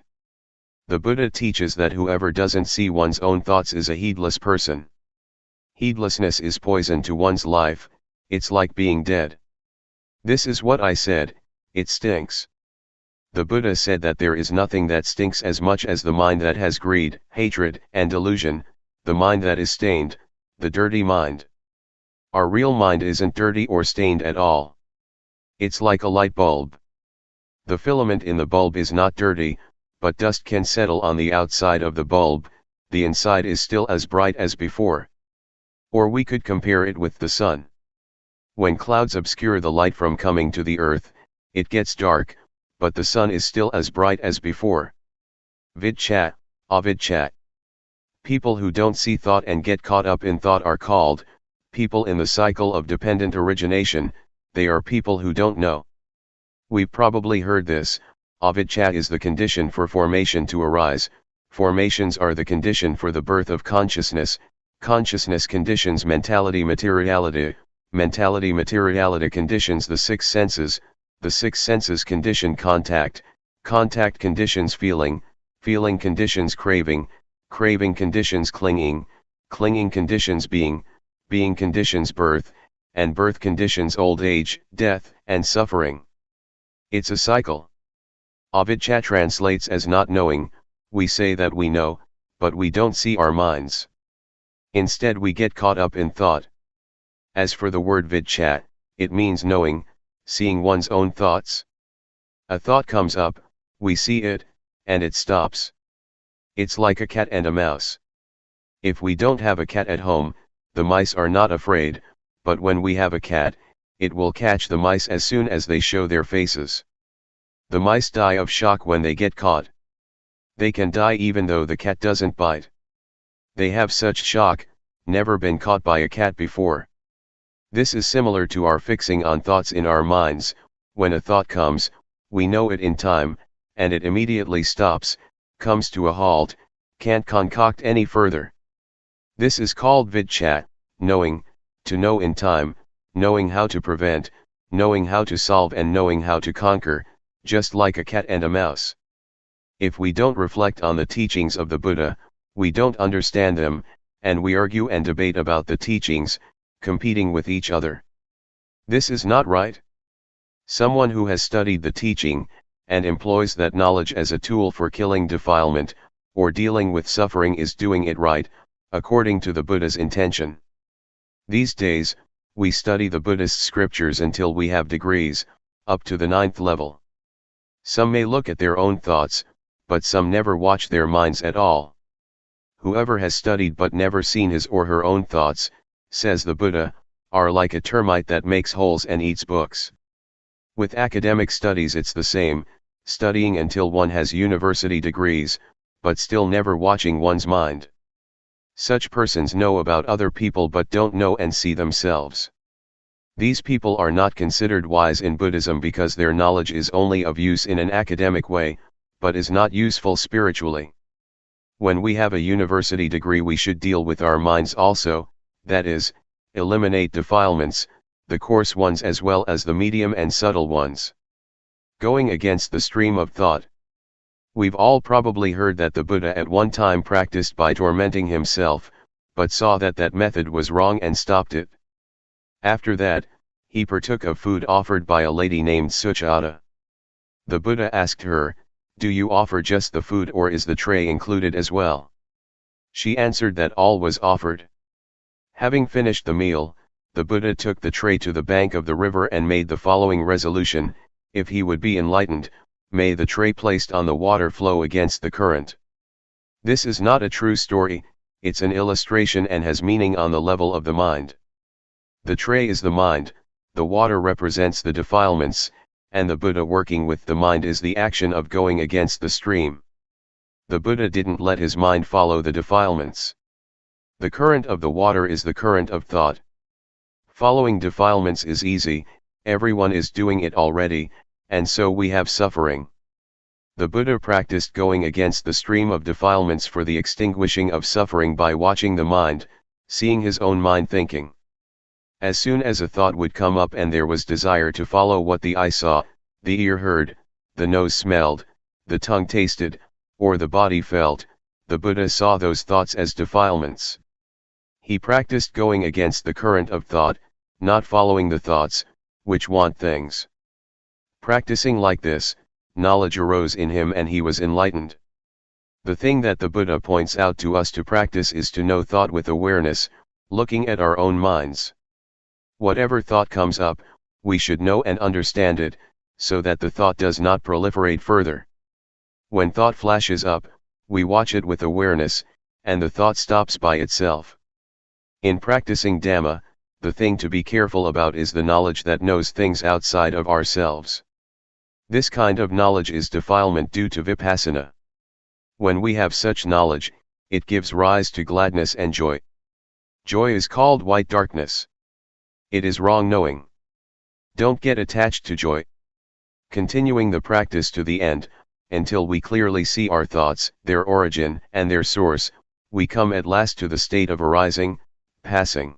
The Buddha teaches that whoever doesn't see one's own thoughts is a heedless person. Heedlessness is poison to one's life, it's like being dead. This is what I said, it stinks. The Buddha said that there is nothing that stinks as much as the mind that has greed, hatred, and delusion, the mind that is stained, the dirty mind. Our real mind isn't dirty or stained at all. It's like a light bulb. The filament in the bulb is not dirty, but dust can settle on the outside of the bulb, the inside is still as bright as before. Or we could compare it with the sun. When clouds obscure the light from coming to the earth, it gets dark, but the sun is still as bright as before. Vidchat, avidchat. People who don't see thought and get caught up in thought are called people in the cycle of dependent origination, they are people who don't know. We've probably heard this, avidchat is the condition for formation to arise, formations are the condition for the birth of consciousness, consciousness conditions mentality materiality, mentality materiality conditions the six senses, the six senses condition contact, contact conditions feeling, feeling conditions craving, craving conditions clinging, clinging conditions being, being conditions birth, and birth conditions old age, death, and suffering. It's a cycle. Avidchat translates as not knowing, we say that we know, but we don't see our minds. Instead we get caught up in thought. As for the word vidchat, it means knowing, seeing one's own thoughts. A thought comes up, we see it, and it stops. It's like a cat and a mouse. If we don't have a cat at home, the mice are not afraid, but when we have a cat, it will catch the mice as soon as they show their faces. The mice die of shock when they get caught. They can die even though the cat doesn't bite. They have such shock, never been caught by a cat before. This is similar to our fixing on thoughts in our minds. When a thought comes, we know it in time, and it immediately stops, comes to a halt, can't concoct any further. This is called vidchat, knowing, to know in time, knowing how to prevent, knowing how to solve and knowing how to conquer, just like a cat and a mouse. If we don't reflect on the teachings of the Buddha, we don't understand them, and we argue and debate about the teachings, competing with each other. This is not right. Someone who has studied the teaching, and employs that knowledge as a tool for killing defilement, or dealing with suffering is doing it right, according to the Buddha's intention. These days, we study the Buddhist scriptures until we have degrees, up to the 9th level. Some may look at their own thoughts, but some never watch their minds at all. Whoever has studied but never seen his or her own thoughts, says the Buddha, are like a termite that makes holes and eats books. With academic studies it's the same, studying until one has university degrees, but still never watching one's mind. Such persons know about other people but don't know and see themselves. These people are not considered wise in Buddhism because their knowledge is only of use in an academic way, but is not useful spiritually. When we have a university degree we should deal with our minds also, that is, eliminate defilements, the coarse ones as well as the medium and subtle ones. Going against the stream of thought. We've all probably heard that the Buddha at one time practiced by tormenting himself, but saw that that method was wrong and stopped it. After that, he partook of food offered by a lady named Suchata. The Buddha asked her, "Do you offer just the food or is the tray included as well?" She answered that all was offered. Having finished the meal, the Buddha took the tray to the bank of the river and made the following resolution: if he would be enlightened, may the tray placed on the water flow against the current. This is not a true story, it's an illustration and has meaning on the level of the mind. The tray is the mind, the water represents the defilements, and the Buddha working with the mind is the action of going against the stream. The Buddha didn't let his mind follow the defilements. The current of the water is the current of thought. Following defilements is easy, everyone is doing it already, and so we have suffering. The Buddha practiced going against the stream of defilements for the extinguishing of suffering by watching the mind, seeing his own mind thinking. As soon as a thought would come up and there was desire to follow what the eye saw, the ear heard, the nose smelled, the tongue tasted, or the body felt, the Buddha saw those thoughts as defilements. He practiced going against the current of thought, not following the thoughts, which want things. Practicing like this, knowledge arose in him and he was enlightened. The thing that the Buddha points out to us to practice is to know thought with awareness, looking at our own minds. Whatever thought comes up, we should know and understand it, so that the thought does not proliferate further. When thought flashes up, we watch it with awareness, and the thought stops by itself. In practicing Dhamma, the thing to be careful about is the knowledge that knows things outside of ourselves. This kind of knowledge is defilement due to Vipassana. When we have such knowledge, it gives rise to gladness and joy. Joy is called white darkness. It is wrong knowing. Don't get attached to joy. Continuing the practice to the end, until we clearly see our thoughts, their origin, and their source, we come at last to the state of arising, passing.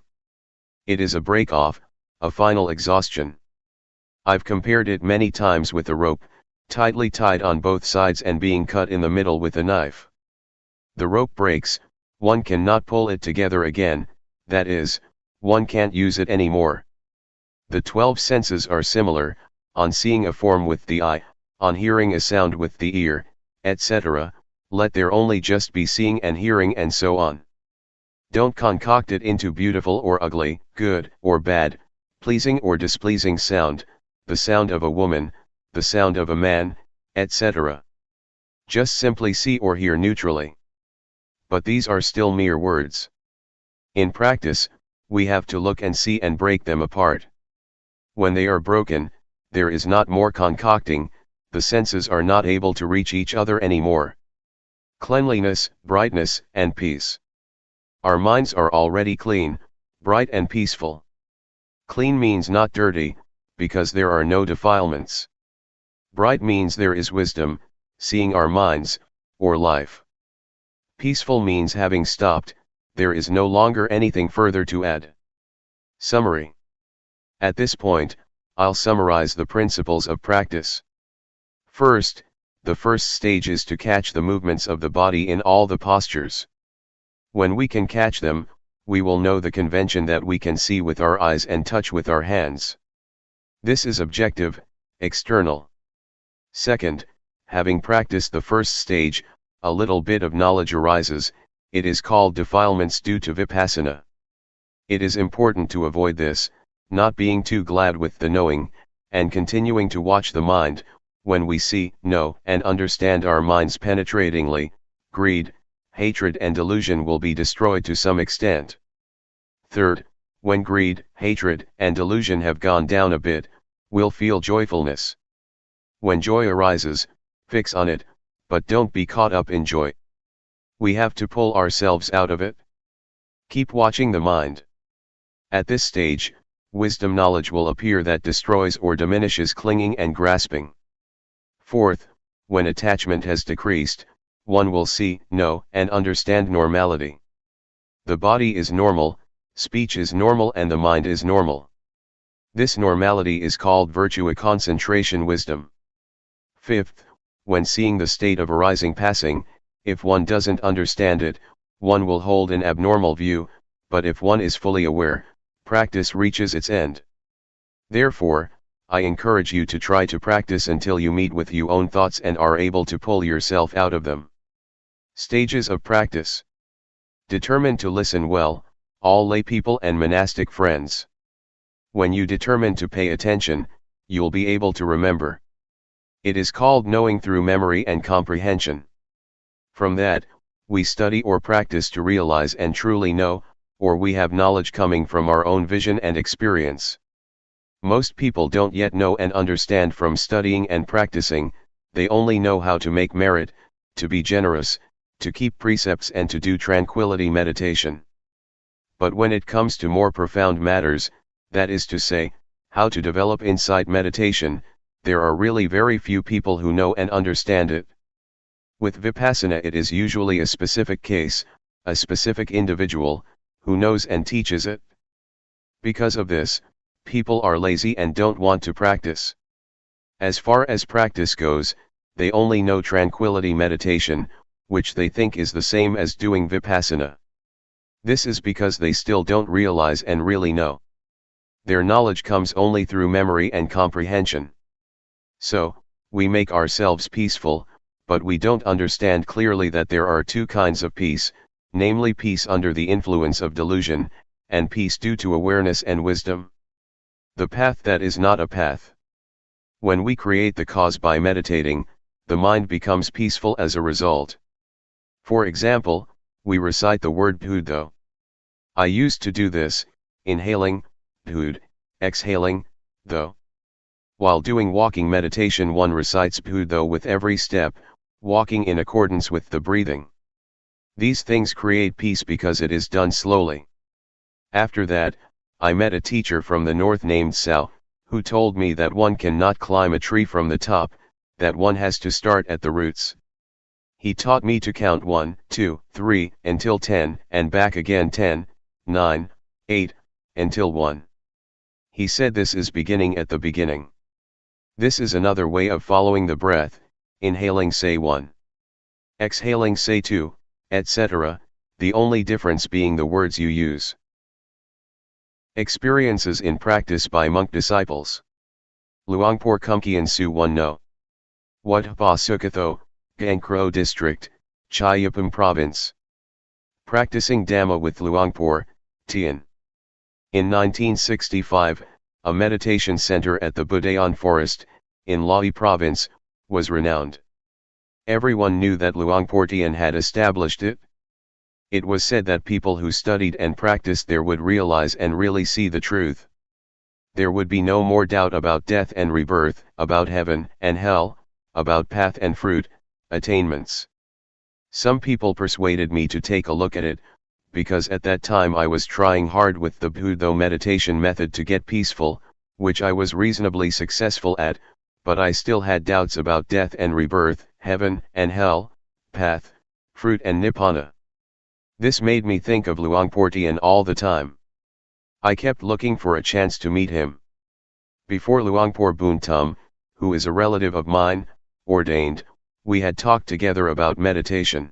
It is a break-off, a final exhaustion. I've compared it many times with a rope, tightly tied on both sides and being cut in the middle with a knife. The rope breaks, one cannot pull it together again, that is, one can't use it anymore. The 12 senses are similar, on seeing a form with the eye, on hearing a sound with the ear, etc., let there only just be seeing and hearing and so on. Don't concoct it into beautiful or ugly, good or bad, pleasing or displeasing sound, the sound of a woman, the sound of a man, etc. Just simply see or hear neutrally. But these are still mere words. In practice, we have to look and see and break them apart. When they are broken, there is not more concocting, the senses are not able to reach each other anymore. Cleanliness, brightness, and peace. Our minds are already clean, bright and peaceful. Clean means not dirty, because there are no defilements. Bright means there is wisdom, seeing our minds, or life. Peaceful means having stopped, there is no longer anything further to add. Summary. At this point, I'll summarize the principles of practice. First, the first stage is to catch the movements of the body in all the postures. When we can catch them, we will know the convention that we can see with our eyes and touch with our hands. This is objective, external. Second, having practiced the first stage, a little bit of knowledge arises, it is called defilements due to Vipassana. It is important to avoid this, not being too glad with the knowing, and continuing to watch the mind. When we see, know, and understand our minds penetratingly, greed, hatred and delusion will be destroyed to some extent. Third, when greed, hatred, and delusion have gone down a bit, we'll feel joyfulness. When joy arises, fix on it, but don't be caught up in joy. We have to pull ourselves out of it. Keep watching the mind. At this stage, wisdom knowledge will appear that destroys or diminishes clinging and grasping. Fourth, when attachment has decreased, one will see, know, and understand normality. The body is normal, speech is normal and the mind is normal. This normality is called virtue concentration wisdom. Fifth, when seeing the state of arising passing, if one doesn't understand it, one will hold an abnormal view, but if one is fully aware, practice reaches its end. Therefore, I encourage you to try to practice until you meet with your own thoughts and are able to pull yourself out of them. Stages of practice. Determine to listen well, all lay people and monastic friends. When you determine to pay attention, you'll be able to remember. It is called knowing through memory and comprehension. From that, we study or practice to realize and truly know, or we have knowledge coming from our own vision and experience. Most people don't yet know and understand from studying and practicing, they only know how to make merit, to be generous, to keep precepts and to do tranquility meditation. But when it comes to more profound matters, that is to say, how to develop insight meditation, there are really very few people who know and understand it. With Vipassana it is usually a specific case, a specific individual, who knows and teaches it. Because of this, people are lazy and don't want to practice. As far as practice goes, they only know tranquility meditation, which they think is the same as doing Vipassana. This is because they still don't realize and really know. Their knowledge comes only through memory and comprehension. So, we make ourselves peaceful, but we don't understand clearly that there are two kinds of peace, namely peace under the influence of delusion, and peace due to awareness and wisdom. The path that is not a path. When we create the cause by meditating, the mind becomes peaceful as a result. For example, we recite the word Buddho. I used to do this, inhaling, Bud, exhaling, Tho. While doing walking meditation one recites Buddho with every step, walking in accordance with the breathing. These things create peace because it is done slowly. After that, I met a teacher from the north named Sao, who told me that one cannot climb a tree from the top, that one has to start at the roots. He taught me to count 1, 2, 3, until 10, and back again 10, 9, 8, until 1. He said this is beginning at the beginning. This is another way of following the breath, inhaling say 1. Exhaling say 2, etc., the only difference being the words you use. Experiences in practice by monk disciples. Luangpor Teean Su 1 No. Wat Pa Sukatho, Gangkro District, Chayapum Province. Practicing Dhamma with Luangpor Teean. In 1965, a meditation center at the Budayan Forest, in Lae Province, was renowned. Everyone knew that Luangpor Teean had established it. It was said that people who studied and practiced there would realize and really see the truth. There would be no more doubt about death and rebirth, about heaven and hell, about path and fruit, attainments. Some people persuaded me to take a look at it, because at that time I was trying hard with the Buddho meditation method to get peaceful, which I was reasonably successful at, but I still had doubts about death and rebirth, heaven and hell, path, fruit and nibbana. This made me think of Luangpor Teean all the time. I kept looking for a chance to meet him. Before Luangpor Buntum, who is a relative of mine, ordained, we had talked together about meditation.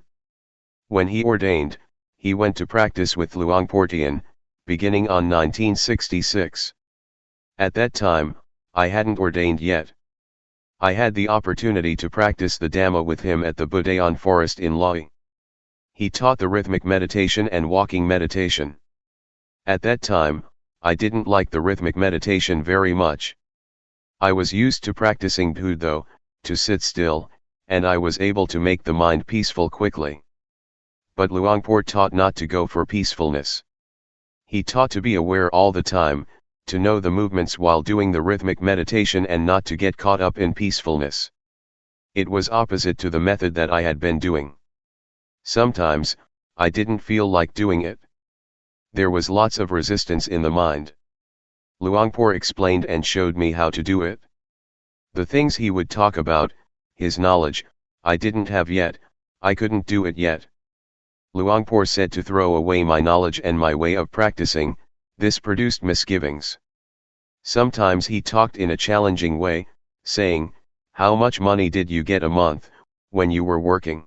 When he ordained, he went to practice with Luangpor Teean, beginning on 1966. At that time, I hadn't ordained yet. I had the opportunity to practice the Dhamma with him at the Budayan Forest in Lae. He taught the rhythmic meditation and walking meditation. At that time, I didn't like the rhythmic meditation very much. I was used to practicing Buddho, to sit still, and I was able to make the mind peaceful quickly. But Luangpor taught not to go for peacefulness. He taught to be aware all the time, to know the movements while doing the rhythmic meditation and not to get caught up in peacefulness. It was opposite to the method that I had been doing. Sometimes, I didn't feel like doing it. There was lots of resistance in the mind. Luangpor explained and showed me how to do it. The things he would talk about, his knowledge, I didn't have yet, I couldn't do it yet. Luangpor said to throw away my knowledge and my way of practicing, this produced misgivings. Sometimes he talked in a challenging way, saying, "How much money did you get a month, when you were working?"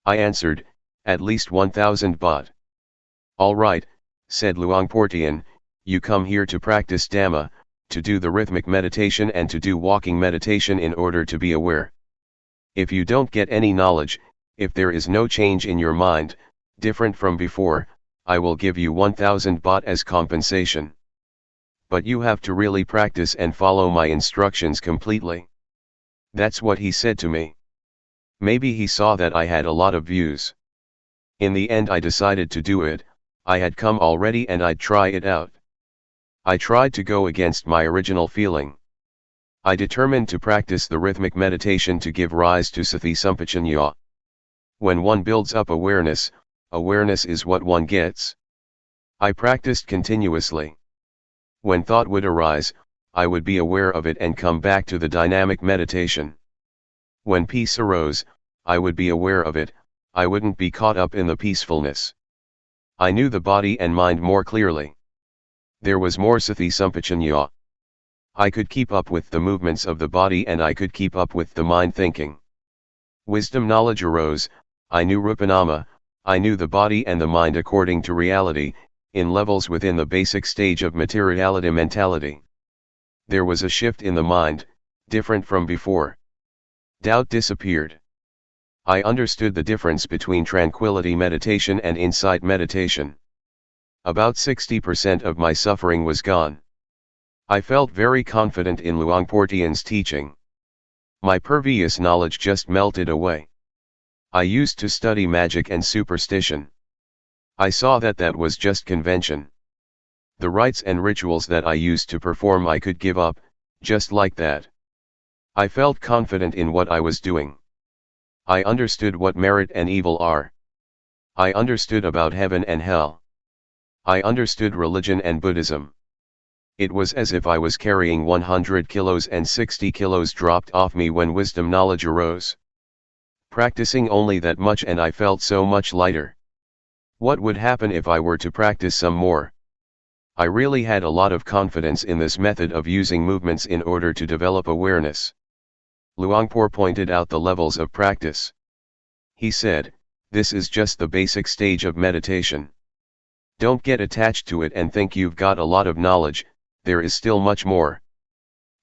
I answered, "At least 1,000 baht." "All right," said Luangpor Teean, "you come here to practice Dhamma, to do the rhythmic meditation and to do walking meditation in order to be aware. If you don't get any knowledge, if there is no change in your mind, different from before, I will give you 1,000 baht as compensation. But you have to really practice and follow my instructions completely." That's what he said to me. Maybe he saw that I had a lot of views. In the end I decided to do it. I had come already and I'd try it out. I tried to go against my original feeling. I determined to practice the rhythmic meditation to give rise to sati sampajanya. When one builds up awareness, awareness is what one gets. I practiced continuously. When thought would arise, I would be aware of it and come back to the dynamic meditation. When peace arose, I would be aware of it, I wouldn't be caught up in the peacefulness. I knew the body and mind more clearly. There was more sati sampajanya. I could keep up with the movements of the body and I could keep up with the mind thinking. Wisdom knowledge arose, I knew rupanama, I knew the body and the mind according to reality, in levels within the basic stage of materiality mentality. There was a shift in the mind, different from before. Doubt disappeared. I understood the difference between tranquility meditation and insight meditation. About 60% of my suffering was gone. I felt very confident in Luangpor Teean's teaching. My previous knowledge just melted away. I used to study magic and superstition. I saw that was just convention. The rites and rituals that I used to perform I could give up, just like that. I felt confident in what I was doing. I understood what merit and evil are. I understood about heaven and hell. I understood religion and Buddhism. It was as if I was carrying 100 kilos and 60 kilos dropped off me when wisdom knowledge arose. Practicing only that much and I felt so much lighter. What would happen if I were to practice some more? I really had a lot of confidence in this method of using movements in order to develop awareness. Luangpor pointed out the levels of practice. He said, this is just the basic stage of meditation. Don't get attached to it and think you've got a lot of knowledge, there is still much more.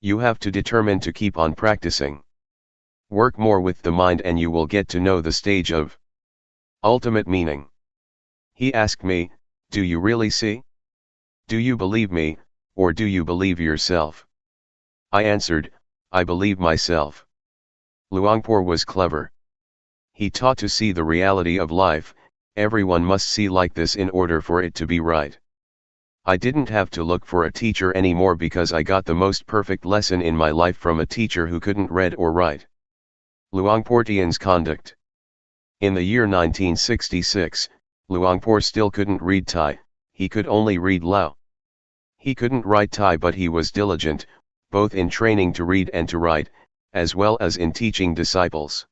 You have to determine to keep on practicing. Work more with the mind and you will get to know the stage of ultimate meaning. He asked me, do you really see? Do you believe me, or do you believe yourself? I answered, I believe myself. Luangpor was clever. He taught to see the reality of life, everyone must see like this in order for it to be right. I didn't have to look for a teacher anymore because I got the most perfect lesson in my life from a teacher who couldn't read or write. Luangpor Teean's conduct. In the year 1966, Luangpor still couldn't read Thai, he could only read Lao. He couldn't write Thai but he was diligent, both in training to read and to write, as well as in teaching disciples.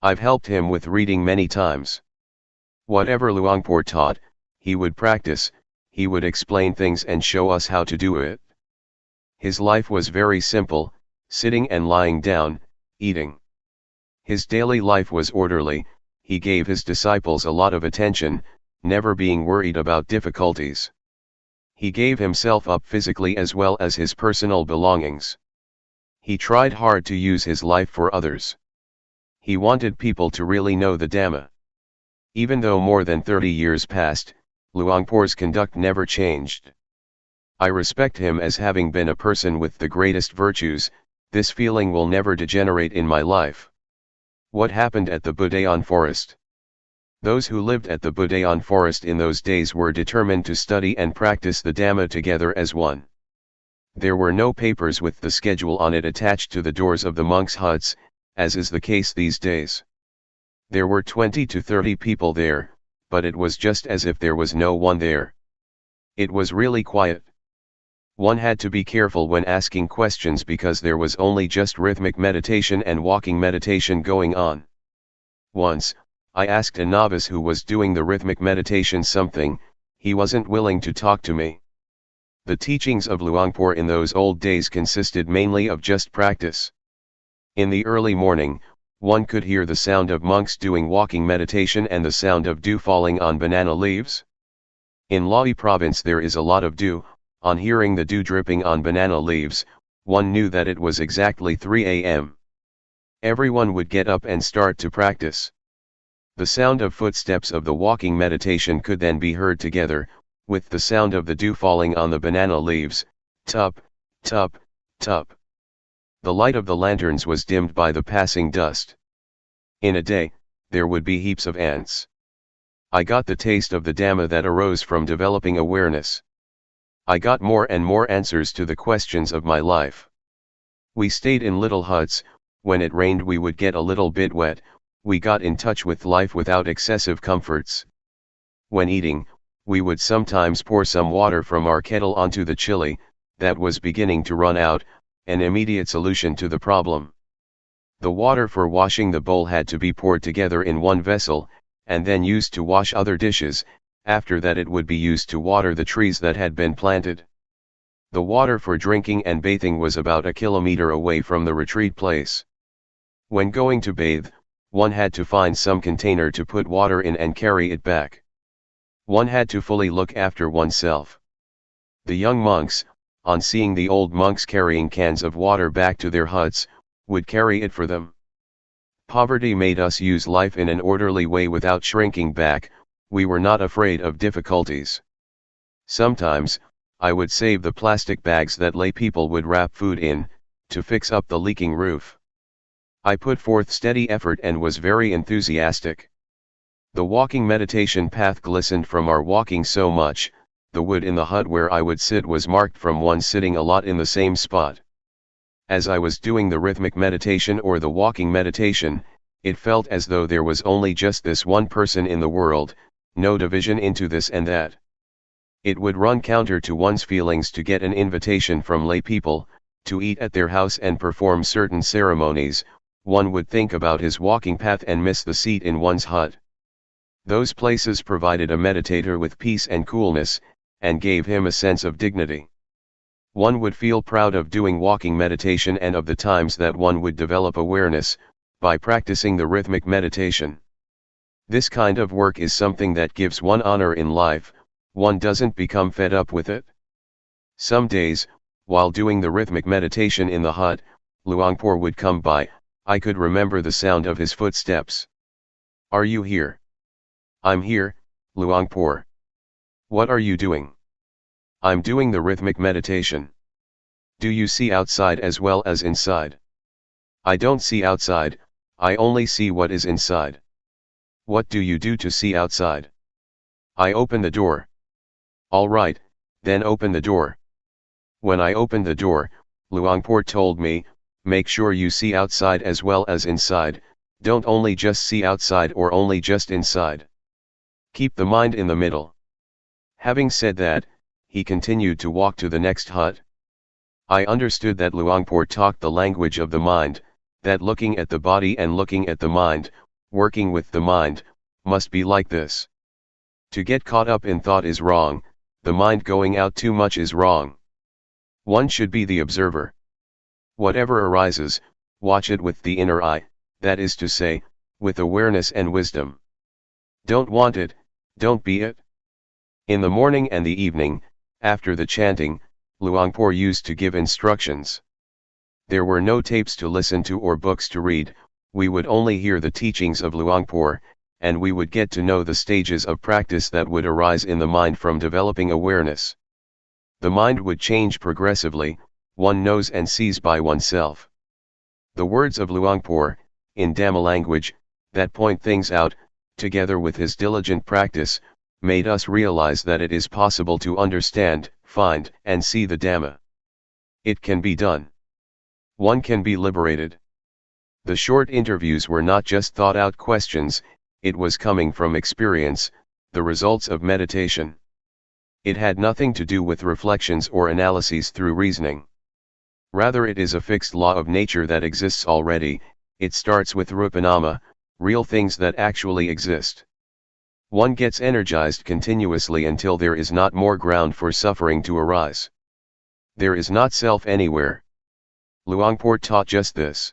I've helped him with reading many times. Whatever Luangpor taught, he would practice, he would explain things and show us how to do it. His life was very simple, sitting and lying down, eating. His daily life was orderly, he gave his disciples a lot of attention, never being worried about difficulties. He gave himself up physically as well as his personal belongings. He tried hard to use his life for others. He wanted people to really know the Dhamma. Even though more than 30 years passed, Luangpor's conduct never changed. I respect him as having been a person with the greatest virtues, this feeling will never degenerate in my life. What happened at the Budayan forest? Those who lived at the Budayan forest in those days were determined to study and practice the Dhamma together as one. There were no papers with the schedule on it attached to the doors of the monks' huts, as is the case these days. There were 20 to 30 people there, but it was just as if there was no one there. It was really quiet. One had to be careful when asking questions because there was only just rhythmic meditation and walking meditation going on. Once, I asked a novice who was doing the rhythmic meditation something, he wasn't willing to talk to me. The teachings of Luangpor in those old days consisted mainly of just practice. In the early morning, one could hear the sound of monks doing walking meditation and the sound of dew falling on banana leaves. In Lae province there is a lot of dew. On hearing the dew dripping on banana leaves, one knew that it was exactly 3 a.m. Everyone would get up and start to practice. The sound of footsteps of the walking meditation could then be heard together, with the sound of the dew falling on the banana leaves, tup, tup, tup. The light of the lanterns was dimmed by the passing dust. In a day, there would be heaps of ants. I got the taste of the Dhamma that arose from developing awareness. I got more and more answers to the questions of my life. We stayed in little huts. When it rained we would get a little bit wet. We got in touch with life without excessive comforts. When eating, we would sometimes pour some water from our kettle onto the chili that was beginning to run out, an immediate solution to the problem. The water for washing the bowl had to be poured together in one vessel, and then used to wash other dishes. After that it would be used to water the trees that had been planted. The water for drinking and bathing was about a kilometer away from the retreat place. When going to bathe, one had to find some container to put water in and carry it back. One had to fully look after oneself. The young monks, on seeing the old monks carrying cans of water back to their huts, would carry it for them. Poverty made us use life in an orderly way without shrinking back. We were not afraid of difficulties. Sometimes, I would save the plastic bags that lay people would wrap food in, to fix up the leaking roof. I put forth steady effort and was very enthusiastic. The walking meditation path glistened from our walking so much. The wood in the hut where I would sit was marked from one sitting a lot in the same spot. As I was doing the rhythmic meditation or the walking meditation, it felt as though there was only just this one person in the world, no division into this and that. It would run counter to one's feelings to get an invitation from lay people, to eat at their house and perform certain ceremonies. One would think about his walking path and miss the seat in one's hut. Those places provided a meditator with peace and coolness, and gave him a sense of dignity. One would feel proud of doing walking meditation and of the times that one would develop awareness, by practicing the rhythmic meditation. This kind of work is something that gives one honor in life. One doesn't become fed up with it. Some days, while doing the rhythmic meditation in the hut, Luangpor would come by. I could remember the sound of his footsteps. "Are you here?" "I'm here, Luangpor." "What are you doing?" "I'm doing the rhythmic meditation." "Do you see outside as well as inside?" "I don't see outside, I only see what is inside." "What do you do to see outside?" "I open the door." "All right, then open the door." When I opened the door, Luangpor told me, "Make sure you see outside as well as inside, don't only just see outside or only just inside. Keep the mind in the middle." Having said that, he continued to walk to the next hut. I understood that Luangpor talked the language of the mind, that looking at the body and looking at the mind, working with the mind, must be like this. To get caught up in thought is wrong, the mind going out too much is wrong. One should be the observer. Whatever arises, watch it with the inner eye, that is to say, with awareness and wisdom. Don't want it, don't be it. In the morning and the evening, after the chanting, Luangpor used to give instructions. There were no tapes to listen to or books to read, we would only hear the teachings of Luangpor, and we would get to know the stages of practice that would arise in the mind from developing awareness. The mind would change progressively, one knows and sees by oneself. The words of Luangpor, in Dhamma language, that point things out, together with his diligent practice, made us realize that it is possible to understand, find, and see the Dhamma. It can be done. One can be liberated. The short interviews were not just thought-out questions, it was coming from experience, the results of meditation. It had nothing to do with reflections or analyses through reasoning. Rather, it is a fixed law of nature that exists already. It starts with rupanama, real things that actually exist. One gets energized continuously until there is not more ground for suffering to arise. There is not self anywhere. Luangpor taught just this.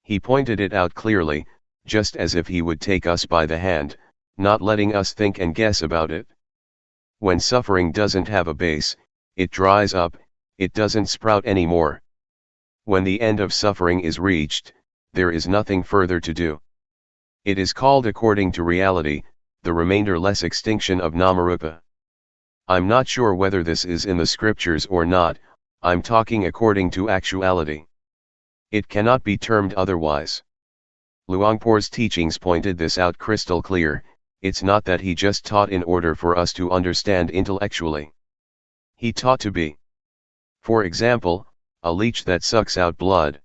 He pointed it out clearly, just as if he would take us by the hand, not letting us think and guess about it. When suffering doesn't have a base, it dries up, it doesn't sprout anymore. When the end of suffering is reached, there is nothing further to do. It is called according to reality, the remainder-less extinction of Namarupa. I'm not sure whether this is in the scriptures or not, I'm talking according to actuality. It cannot be termed otherwise. Luangpor's teachings pointed this out crystal clear. It's not that he just taught in order for us to understand intellectually. He taught to be, for example, a leech that sucks out blood.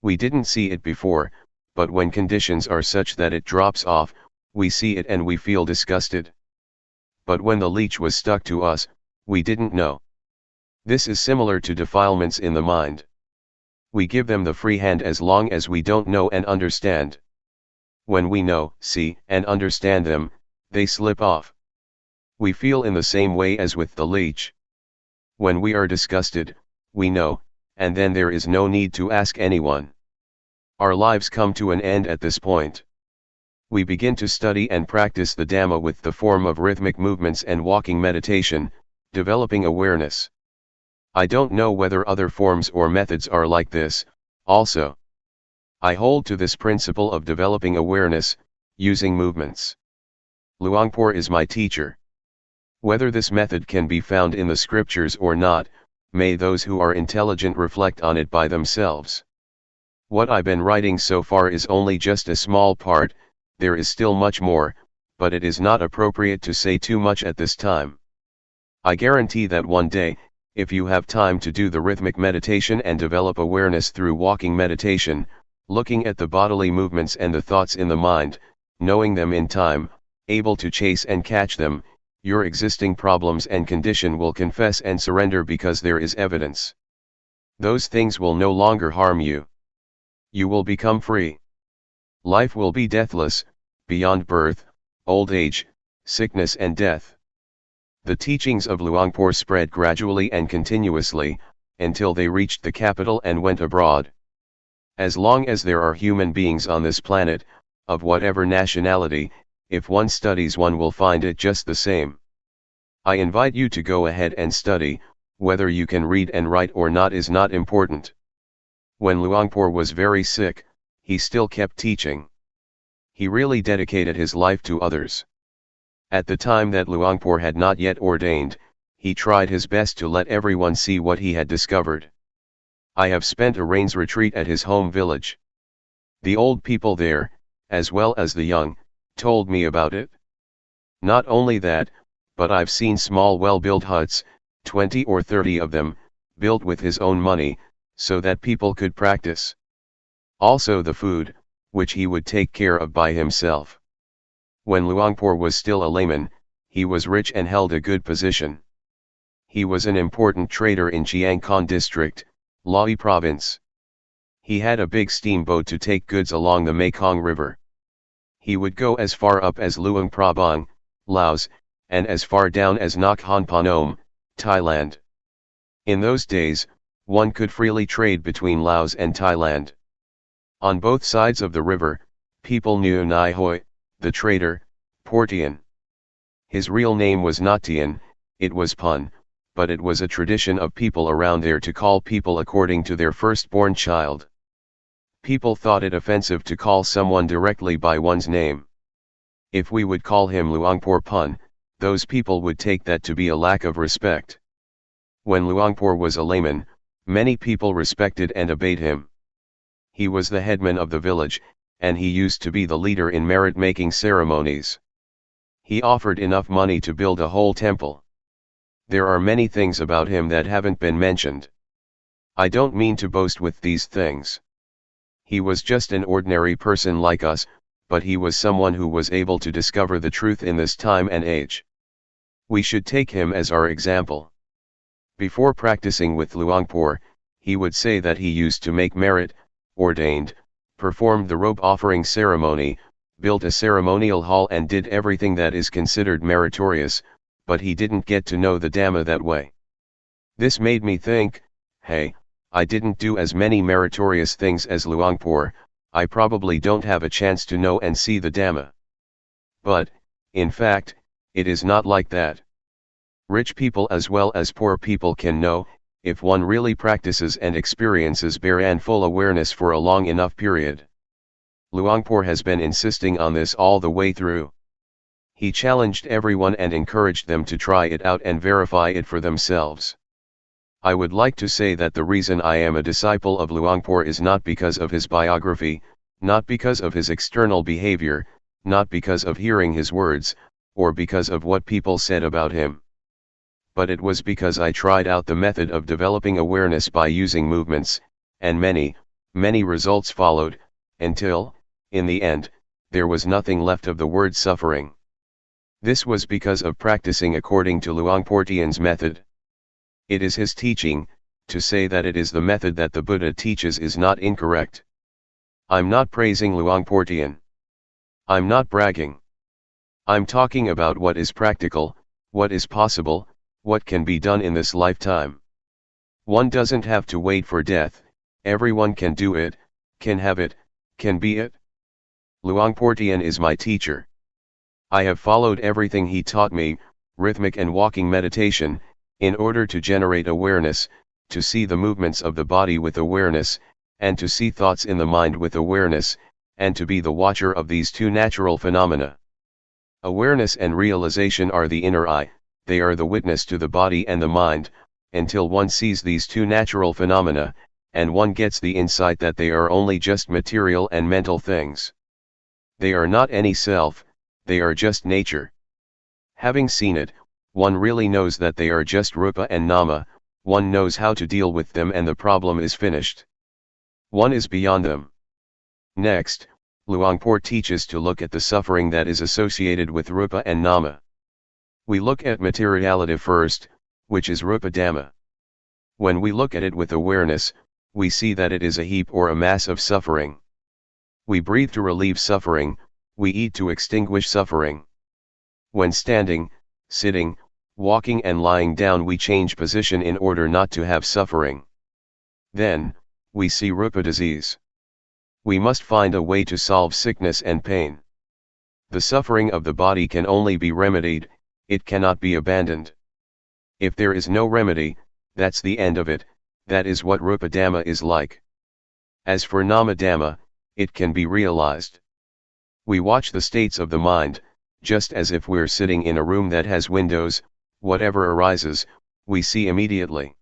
We didn't see it before, but when conditions are such that it drops off, we see it and we feel disgusted. But when the leech was stuck to us, we didn't know. This is similar to defilements in the mind. We give them the free hand as long as we don't know and understand. When we know, see, and understand them, they slip off. We feel in the same way as with the leech. When we are disgusted, we know, and then there is no need to ask anyone. Our lives come to an end at this point. We begin to study and practice the Dhamma with the form of rhythmic movements and walking meditation, developing awareness. I don't know whether other forms or methods are like this, also. I hold to this principle of developing awareness, using movements. Luangpor is my teacher. Whether this method can be found in the scriptures or not, may those who are intelligent reflect on it by themselves. What I've been writing so far is only just a small part, there is still much more, but it is not appropriate to say too much at this time. I guarantee that one day, if you have time to do the rhythmic meditation and develop awareness through walking meditation, looking at the bodily movements and the thoughts in the mind, knowing them in time, able to chase and catch them, your existing problems and condition will confess and surrender because there is evidence. Those things will no longer harm you. You will become free. Life will be deathless, beyond birth, old age, sickness and death. The teachings of Luangpor spread gradually and continuously, until they reached the capital and went abroad. As long as there are human beings on this planet, of whatever nationality, if one studies one will find it just the same. I invite you to go ahead and study, whether you can read and write or not is not important. When Luangpor was very sick, he still kept teaching. He really dedicated his life to others. At the time that Luangpor had not yet ordained, he tried his best to let everyone see what he had discovered. I have spent a rains retreat at his home village. The old people there, as well as the young, told me about it. Not only that, but I've seen small well-built huts, 20 or 30 of them, built with his own money, so that people could practice. Also the food, which he would take care of by himself. When Luangpor was still a layman, he was rich and held a good position. He was an important trader in Chiang Khon district, Lae province. He had a big steamboat to take goods along the Mekong River. He would go as far up as Luang Prabang, Laos, and as far down as Nakhon Phanom, Thailand. In those days, one could freely trade between Laos and Thailand. On both sides of the river, people knew Nai Hoi, the trader, Portian. His real name was not Teean, it was Pun, but it was a tradition of people around there to call people according to their firstborn child. People thought it offensive to call someone directly by one's name. If we would call him Luangpor Pun, those people would take that to be a lack of respect. When Luangpor was a layman, many people respected and obeyed him. He was the headman of the village, and he used to be the leader in merit-making ceremonies. He offered enough money to build a whole temple. There are many things about him that haven't been mentioned. I don't mean to boast with these things. He was just an ordinary person like us, but he was someone who was able to discover the truth in this time and age. We should take him as our example. Before practicing with Luangpor, he would say that he used to make merit, ordained, performed the robe offering ceremony, built a ceremonial hall and did everything that is considered meritorious, but he didn't get to know the Dhamma that way. This made me think, hey, I didn't do as many meritorious things as Luangpor, I probably don't have a chance to know and see the Dhamma. But, in fact, it is not like that. Rich people as well as poor people can know, if one really practices and experiences bare and full awareness for a long enough period. Luangpor has been insisting on this all the way through. He challenged everyone and encouraged them to try it out and verify it for themselves. I would like to say that the reason I am a disciple of Luangpor is not because of his biography, not because of his external behavior, not because of hearing his words, or because of what people said about him. but it was because I tried out the method of developing awareness by using movements, and many results followed, until, in the end, there was nothing left of the word suffering. This was because of practicing according to Luangpor Teean's method. It is his teaching. To say that it is the method that the Buddha teaches is not incorrect. I'm not praising Luangpor Teean. I'm not bragging. I'm talking about what is practical, what is possible, what can be done in this lifetime. One doesn't have to wait for death, everyone can do it, can have it, can be it. Luangpor Teean is my teacher. I have followed everything he taught me, rhythmic and walking meditation, in order to generate awareness, to see the movements of the body with awareness, and to see thoughts in the mind with awareness, and to be the watcher of these two natural phenomena. Awareness and realization are the inner eye, they are the witness to the body and the mind, until one sees these two natural phenomena, and one gets the insight that they are only just material and mental things. They are not any self, they are just nature. Having seen it, one really knows that they are just rupa and nama, one knows how to deal with them and the problem is finished. One is beyond them. Next, Luangpor teaches to look at the suffering that is associated with rupa and nama. We look at materiality first, which is rupa dhamma. When we look at it with awareness, we see that it is a heap or a mass of suffering. We breathe to relieve suffering, we eat to extinguish suffering. When standing, sitting, walking and lying down we change position in order not to have suffering. Then, we see rupa disease. We must find a way to solve sickness and pain. The suffering of the body can only be remedied, it cannot be abandoned. If there is no remedy, that's the end of it, that is what rupa dhamma is like. As for nama dhamma, it can be realized. We watch the states of the mind, just as if we're sitting in a room that has windows, whatever arises, we see immediately.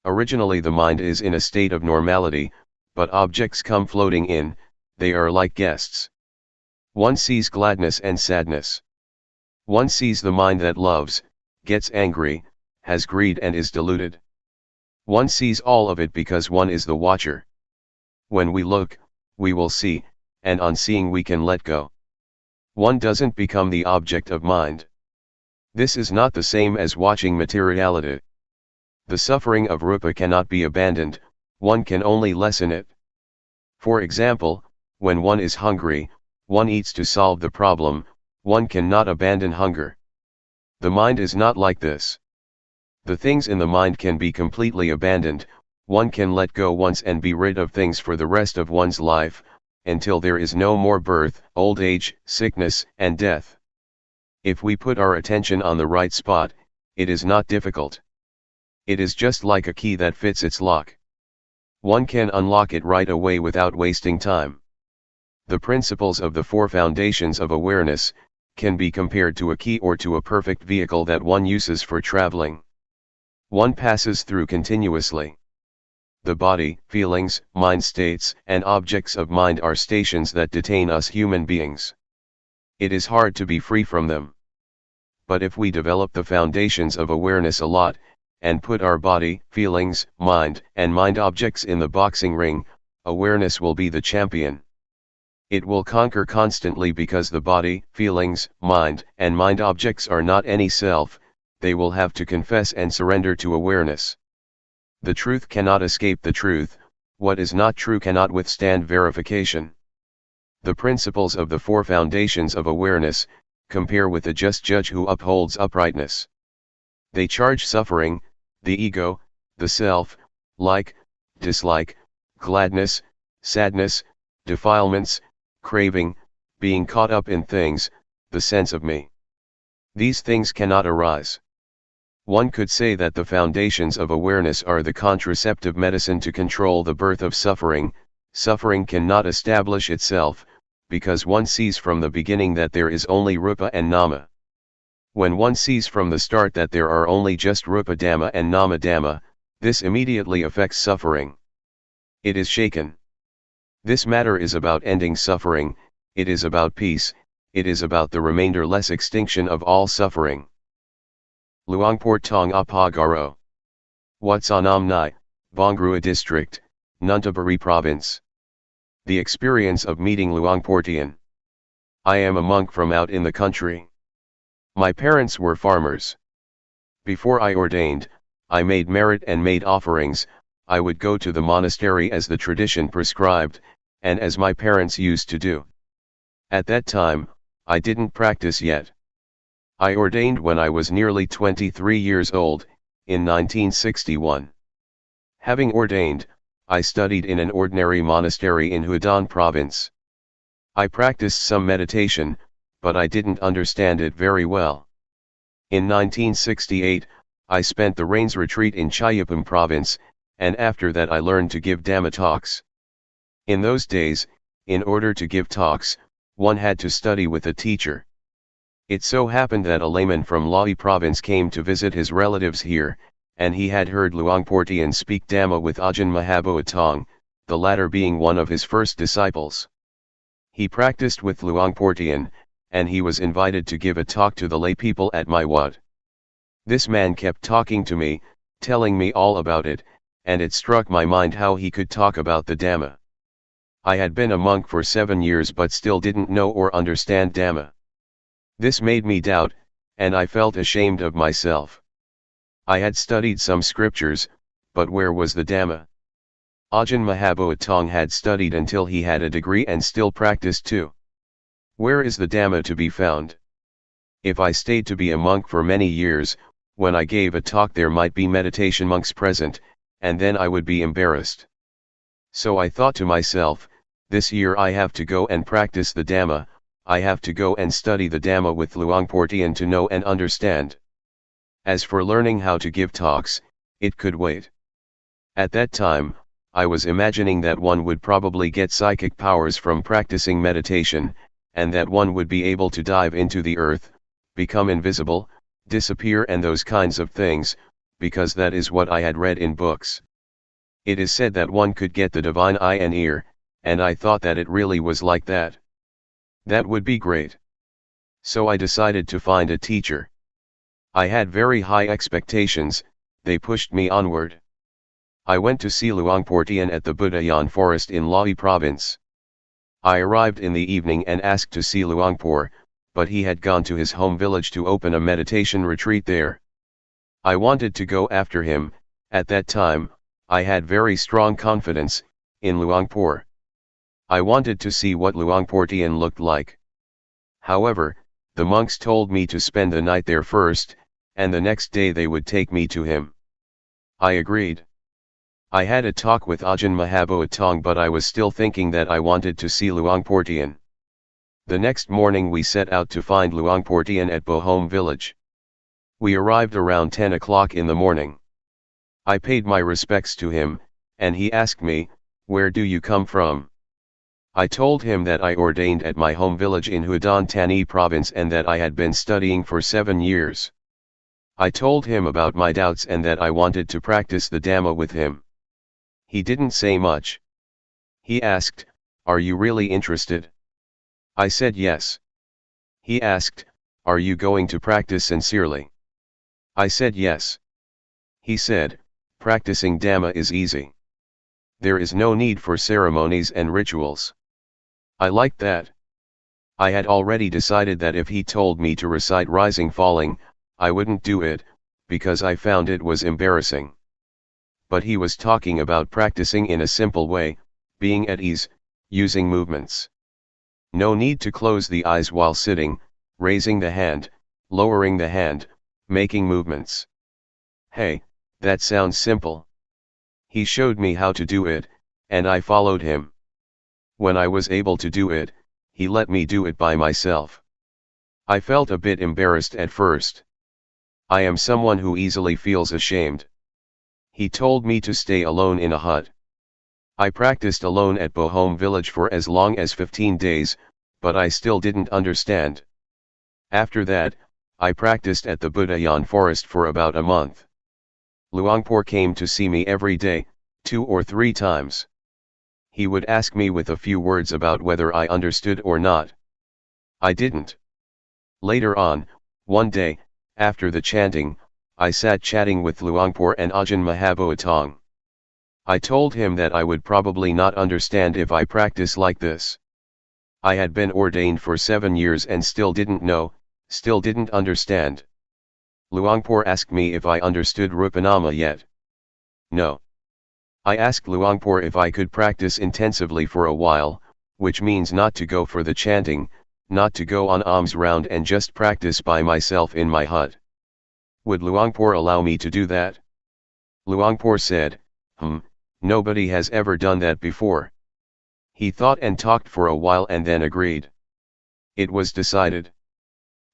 Originally the mind is in a state of normality, but objects come floating in, they are like guests. One sees gladness and sadness. One sees the mind that loves, gets angry, has greed and is deluded. One sees all of it because one is the watcher. When we look, we will see, and on seeing we can let go. One doesn't become the object of mind. This is not the same as watching materiality. The suffering of rupa cannot be abandoned, one can only lessen it. For example, when one is hungry, one eats to solve the problem, one cannot abandon hunger. The mind is not like this. The things in the mind can be completely abandoned, one can let go once and be rid of things for the rest of one's life, until there is no more birth, old age, sickness, and death. If we put our attention on the right spot, it is not difficult. It is just like a key that fits its lock. One can unlock it right away without wasting time. The principles of the four foundations of awareness can be compared to a key or to a perfect vehicle that one uses for traveling. One passes through continuously. The body, feelings, mind states, and objects of mind are stations that detain us human beings. It is hard to be free from them. But if we develop the foundations of awareness a lot, and put our body, feelings, mind, and mind objects in the boxing ring, awareness will be the champion. It will conquer constantly because the body, feelings, mind, and mind objects are not any self, they will have to confess and surrender to awareness. The truth cannot escape the truth, what is not true cannot withstand verification. The principles of the four foundations of awareness compare with a just judge who upholds uprightness. They charge suffering, the ego, the self, like, dislike, gladness, sadness, defilements, craving, being caught up in things, the sense of me. These things cannot arise. One could say that the foundations of awareness are the contraceptive medicine to control the birth of suffering. Suffering cannot establish itself, because one sees from the beginning that there is only rupa and nama. When one sees from the start that there are only just rupa dhamma and nama dhamma, this immediately affects suffering. It is shaken. This matter is about ending suffering, it is about peace, it is about the remainder-less extinction of all suffering. Luangpor Teean Apa Garo. Watsanam Nai, Bongrua District, Nuntaburi Province. The experience of meeting Luangpor Teean. I am a monk from out in the country. My parents were farmers. Before I ordained, I made merit and made offerings. I would go to the monastery as the tradition prescribed, and as my parents used to do. At that time, I didn't practice yet. I ordained when I was nearly 23 years old, in 1961. Having ordained, I studied in an ordinary monastery in Houdan province. I practiced some meditation, but I didn't understand it very well. In 1968, I spent the Rains retreat in Chayapam province, and after that I learned to give Dhamma talks. In those days, in order to give talks, one had to study with a teacher. It so happened that a layman from Lahi province came to visit his relatives here, and he had heard Luangpor Teean speak Dhamma with Ajahn Mahaboa Tong, the latter being one of his first disciples. He practiced with Luangpor Teean, and he was invited to give a talk to the lay people at my wat. This man kept talking to me, telling me all about it, and it struck my mind how he could talk about the Dhamma. I had been a monk for 7 years but still didn't know or understand Dhamma. This made me doubt, and I felt ashamed of myself. I had studied some scriptures, but where was the Dhamma? Ajahn Mahaboa Tong had studied until he had a degree and still practiced too. Where is the Dhamma to be found? If I stayed to be a monk for many years, when I gave a talk there might be meditation monks present, and then I would be embarrassed. So I thought to myself, this year I have to go and practice the Dhamma. I have to go and study the Dhamma with Luangpor Teean to know and understand. As for learning how to give talks, it could wait. At that time, I was imagining that one would probably get psychic powers from practicing meditation, and that one would be able to dive into the earth, become invisible, disappear and those kinds of things, because that is what I had read in books. It is said that one could get the divine eye and ear, and I thought that it really was like that. That would be great. So I decided to find a teacher. I had very high expectations, they pushed me onward. I went to see Luangpor Teean at the Budayan forest in Lahi province. I arrived in the evening and asked to see Luangpor, but he had gone to his home village to open a meditation retreat there. I wanted to go after him. At that time, I had very strong confidence in Luangpor. I wanted to see what Luangpor Teean looked like. However, the monks told me to spend the night there first, and the next day they would take me to him. I agreed. I had a talk with Ajahn Mahaboa Tong but I was still thinking that I wanted to see Luangpor Teean. The next morning we set out to find Luangpor Teean at Bohom village. We arrived around 10 o'clock in the morning. I paid my respects to him, and he asked me, "Where do you come from?" I told him that I ordained at my home village in Houdan Tani province and that I had been studying for 7 years. I told him about my doubts and that I wanted to practice the Dhamma with him. He didn't say much. He asked, "Are you really interested?" I said yes. He asked, "Are you going to practice sincerely?" I said yes. He said, "Practicing Dhamma is easy. There is no need for ceremonies and rituals." I liked that. I had already decided that if he told me to recite rising falling, I wouldn't do it, because I found it was embarrassing. But he was talking about practicing in a simple way, being at ease, using movements. No need to close the eyes while sitting, raising the hand, lowering the hand, making movements. Hey, that sounds simple. He showed me how to do it, and I followed him. When I was able to do it, he let me do it by myself. I felt a bit embarrassed at first. I am someone who easily feels ashamed. He told me to stay alone in a hut. I practiced alone at Bohom village for as long as 15 days, but I still didn't understand. After that, I practiced at the Budayan forest for about a month. Luangpor came to see me every day, 2 or 3 times. He would ask me with a few words about whether I understood or not. I didn't. Later on, one day, after the chanting, I sat chatting with Luangpor and Ajahn Mahaboatong. I told him that I would probably not understand if I practice like this. I had been ordained for 7 years and still didn't know, still didn't understand. Luangpor asked me if I understood Rupanama yet. No. I asked Luangpor if I could practice intensively for a while, which means not to go for the chanting, not to go on alms round and just practice by myself in my hut. Would Luangpor allow me to do that? Luangpor said, nobody has ever done that before. He thought and talked for a while and then agreed. It was decided.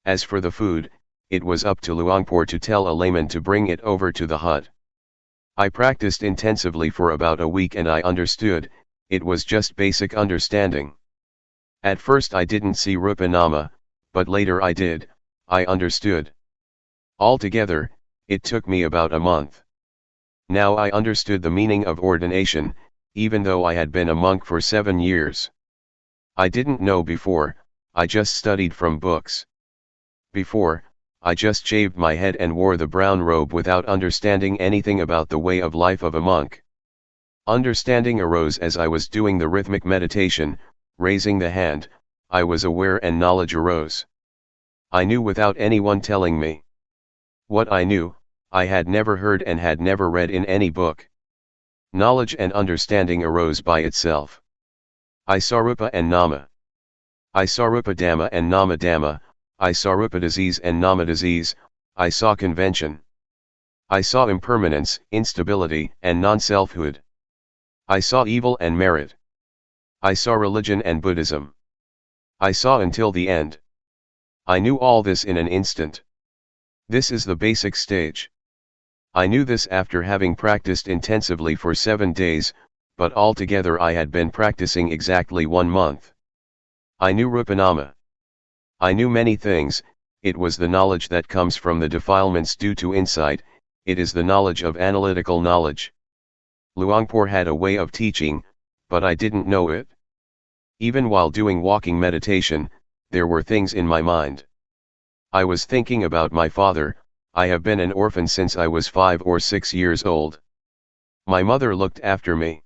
As for the food, it was up to Luangpor to tell a layman to bring it over to the hut. I practiced intensively for about a week and I understood, it was just basic understanding. At first I didn't see Rupanama, but later I did, I understood. Altogether, it took me about a month. Now I understood the meaning of ordination, even though I had been a monk for 7 years. I didn't know before, I just studied from books. Before, I just shaved my head and wore the brown robe without understanding anything about the way of life of a monk. Understanding arose as I was doing the rhythmic meditation, raising the hand, I was aware and knowledge arose. I knew without anyone telling me. What I knew, I had never heard and had never read in any book. Knowledge and understanding arose by itself. I saw Rupa and Nama. I saw Rupa Dhamma and Nama Dhamma, I saw Rupa disease and Nama disease, I saw convention. I saw impermanence, instability, and non-selfhood. I saw evil and merit. I saw religion and Buddhism. I saw until the end. I knew all this in an instant. This is the basic stage. I knew this after having practiced intensively for 7 days, but altogether I had been practicing exactly 1 month. I knew Rupanama. I knew many things, it was the knowledge that comes from the defilements due to insight, it is the knowledge of analytical knowledge. Luangpor had a way of teaching, but I didn't know it. Even while doing walking meditation, there were things in my mind. I was thinking about my father. I have been an orphan since I was 5 or 6 years old. My mother looked after me.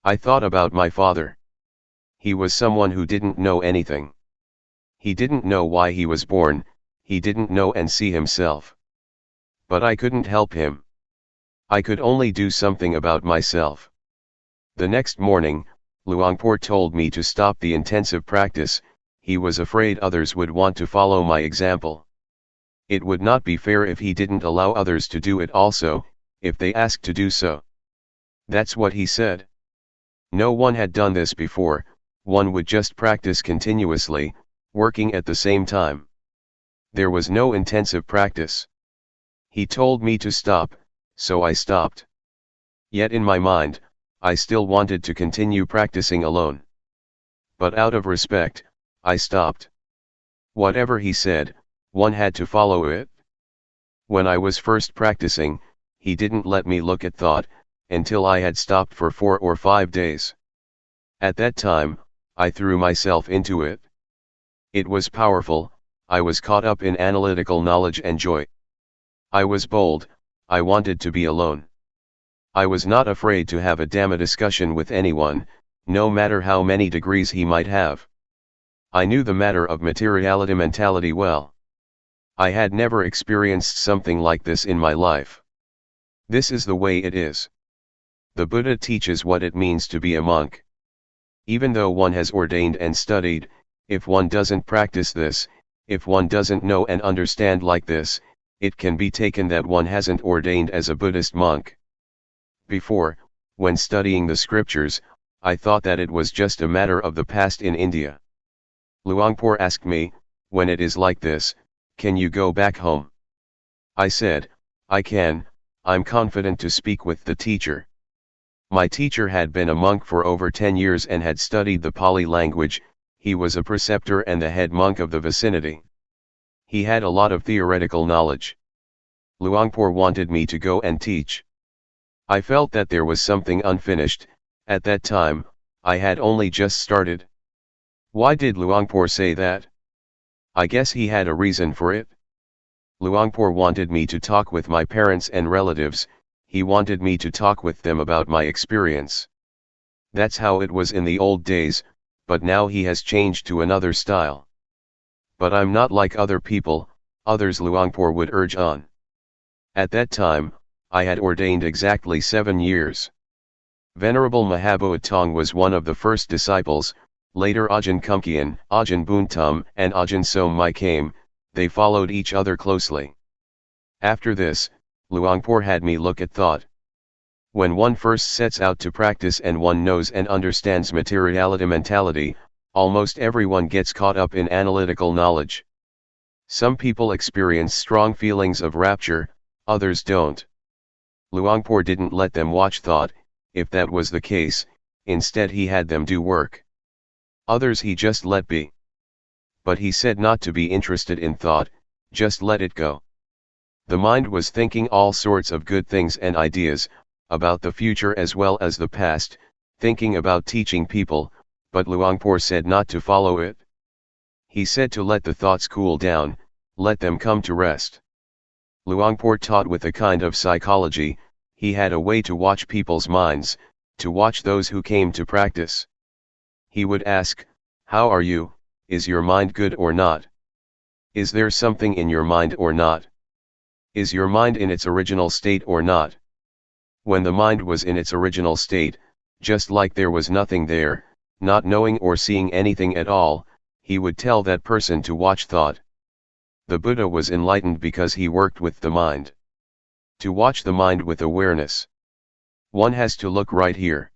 I thought about my father. He was someone who didn't know anything. He didn't know why he was born, he didn't know and see himself. But I couldn't help him. I could only do something about myself. The next morning, Luangpor told me to stop the intensive practice, he was afraid others would want to follow my example. It would not be fair if he didn't allow others to do it also, if they asked to do so. That's what he said. No one had done this before, one would just practice continuously, working at the same time. There was no intensive practice. He told me to stop, so I stopped. Yet in my mind, I still wanted to continue practicing alone. But out of respect, I stopped. Whatever he said, one had to follow it. When I was first practicing, he didn't let me look at thought, until I had stopped for 4 or 5 days. At that time, I threw myself into it. It was powerful, I was caught up in analytical knowledge and joy. I was bold, I wanted to be alone. I was not afraid to have a Dhamma discussion with anyone, no matter how many degrees he might have. I knew the matter of materiality mentality well. I had never experienced something like this in my life. This is the way it is. The Buddha teaches what it means to be a monk. Even though one has ordained and studied, if one doesn't practice this, if one doesn't know and understand like this, it can be taken that one hasn't ordained as a Buddhist monk. Before, when studying the scriptures, I thought that it was just a matter of the past in India. Luangpor asked me, when it is like this, can you go back home? I said, I can, I'm confident to speak with the teacher. My teacher had been a monk for over 10 years and had studied the Pali language, he was a preceptor and the head monk of the vicinity. He had a lot of theoretical knowledge. Luangpor wanted me to go and teach. I felt that there was something unfinished, at that time, I had only just started. Why did Luangpor say that? I guess he had a reason for it. Luangpor wanted me to talk with my parents and relatives, he wanted me to talk with them about my experience. That's how it was in the old days, but now he has changed to another style. But I'm not like other people, others, Luangpor would urge on. At that time, I had ordained exactly 7 years. Venerable Mahaboat Tong was one of the first disciples, later Ajahn Kumkian, Ajahn Buntum and Ajahn Somai came, they followed each other closely. After this, Luangpor had me look at thought. When one first sets out to practice and one knows and understands materiality mentality, almost everyone gets caught up in analytical knowledge. Some people experience strong feelings of rapture, others don't. Luangpor didn't let them watch thought, if that was the case, instead he had them do work. Others he just let be. But he said not to be interested in thought, just let it go. The mind was thinking all sorts of good things and ideas, about the future as well as the past, thinking about teaching people, but Luangpor said not to follow it. He said to let the thoughts cool down, let them come to rest. Luangpor taught with a kind of psychology, he had a way to watch people's minds, to watch those who came to practice. He would ask, "How are you? Is your mind good or not? Is there something in your mind or not? Is your mind in its original state or not?" When the mind was in its original state, just like there was nothing there, not knowing or seeing anything at all, he would tell that person to watch thought. The Buddha was enlightened because he worked with the mind. To watch the mind with awareness, one has to look right here.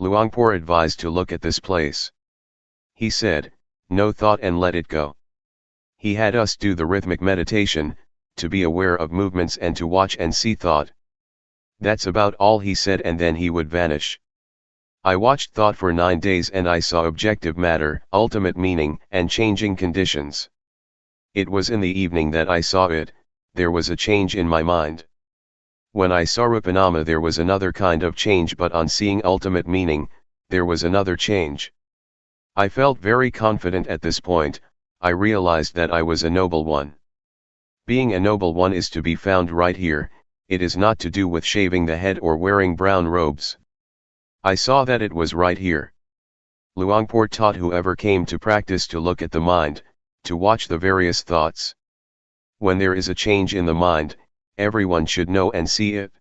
Luangpor advised to look at this place. He said, no thought and let it go. He had us do the rhythmic meditation, to be aware of movements and to watch and see thought. That's about all he said, and then he would vanish. I watched thought for 9 days and I saw objective matter, ultimate meaning and changing conditions. It was in the evening that I saw it, there was a change in my mind. When I saw Rupanama there was another kind of change, but on seeing ultimate meaning, there was another change. I felt very confident at this point, I realized that I was a noble one. Being a noble one is to be found right here, it is not to do with shaving the head or wearing brown robes. I saw that it was right here. Luangpor taught whoever came to practice to look at the mind, to watch the various thoughts. When there is a change in the mind, everyone should know and see it.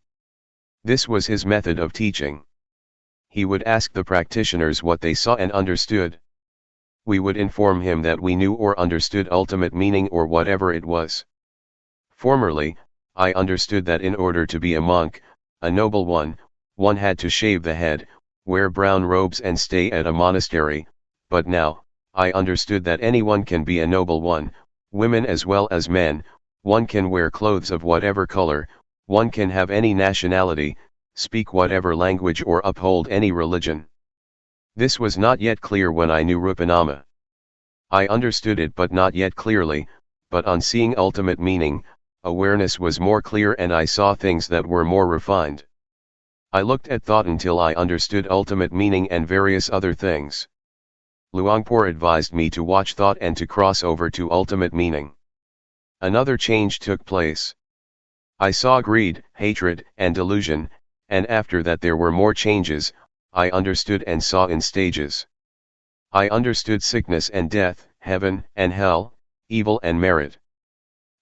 This was his method of teaching. He would ask the practitioners what they saw and understood. We would inform him that we knew or understood ultimate meaning or whatever it was. Formerly, I understood that in order to be a monk, a noble one had to shave the head, wear brown robes and stay at a monastery, but now, I understood that anyone can be a noble one, women as well as men, one can wear clothes of whatever color, one can have any nationality, speak whatever language or uphold any religion. This was not yet clear when I knew Rupanama. I understood it but not yet clearly, but on seeing ultimate meaning, awareness was more clear and I saw things that were more refined. I looked at thought until I understood ultimate meaning and various other things. Luangpor advised me to watch thought and to cross over to ultimate meaning. Another change took place. I saw greed, hatred, and delusion, and after that there were more changes, I understood and saw in stages. I understood sickness and death, heaven and hell, evil and merit.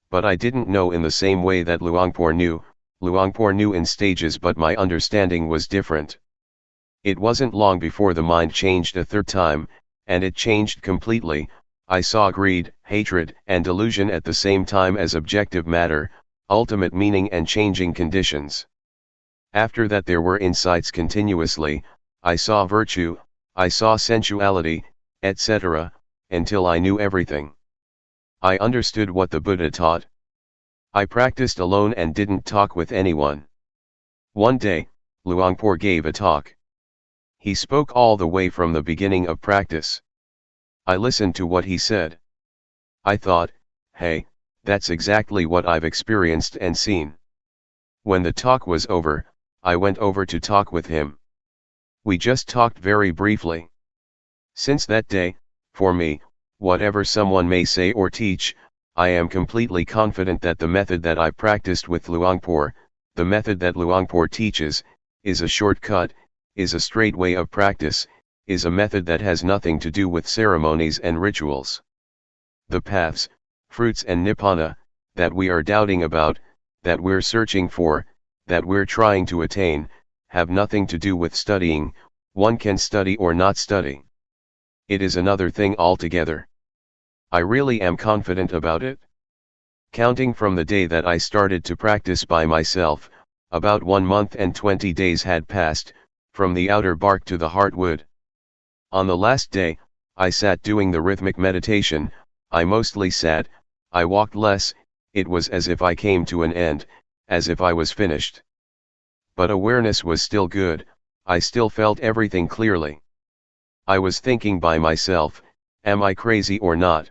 But I didn't know in the same way that Luangpor knew. Luangpor knew in stages, but my understanding was different. It wasn't long before the mind changed a third time, and it changed completely. I saw greed, hatred, and delusion at the same time as objective matter, ultimate meaning and changing conditions. After that there were insights continuously, I saw virtue, I saw sensuality, etc., until I knew everything. I understood what the Buddha taught. I practiced alone and didn't talk with anyone. One day, Luangpor gave a talk. He spoke all the way from the beginning of practice. I listened to what he said. I thought, hey, that's exactly what I've experienced and seen. When the talk was over, I went over to talk with him. We just talked very briefly. Since that day, for me, whatever someone may say or teach, I am completely confident that the method that I practiced with Luangpor, the method that Luangpor teaches, is a shortcut, is a straight way of practice, is a method that has nothing to do with ceremonies and rituals. The paths, fruits and nibbana, that we are doubting about, that we're searching for, that we're trying to attain, have nothing to do with studying. One can study or not study. It is another thing altogether. I really am confident about it. Counting from the day that I started to practice by myself, about 1 month and 20 days had passed, from the outer bark to the heartwood. On the last day, I sat doing the rhythmic meditation. I mostly sat, I walked less. It was as if I came to an end, as if I was finished. But awareness was still good, I still felt everything clearly. I was thinking by myself, am I crazy or not?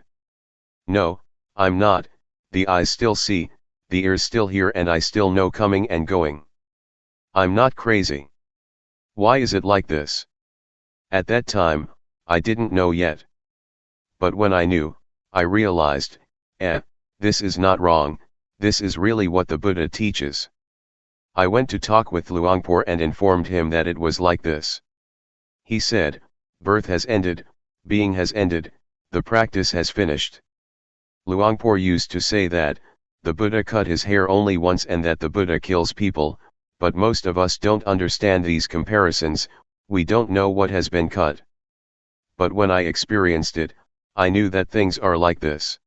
No, I'm not. The eyes still see, the ears still hear, and I still know coming and going. I'm not crazy. Why is it like this? At that time, I didn't know yet. But when I knew, I realized, this is not wrong, this is really what the Buddha teaches. I went to talk with Luangpor and informed him that it was like this. He said, birth has ended, being has ended, the practice has finished. Luangpor used to say that, the Buddha cut his hair only once and that the Buddha kills people, but most of us don't understand these comparisons, we don't know what has been cut. But when I experienced it, I knew that things are like this.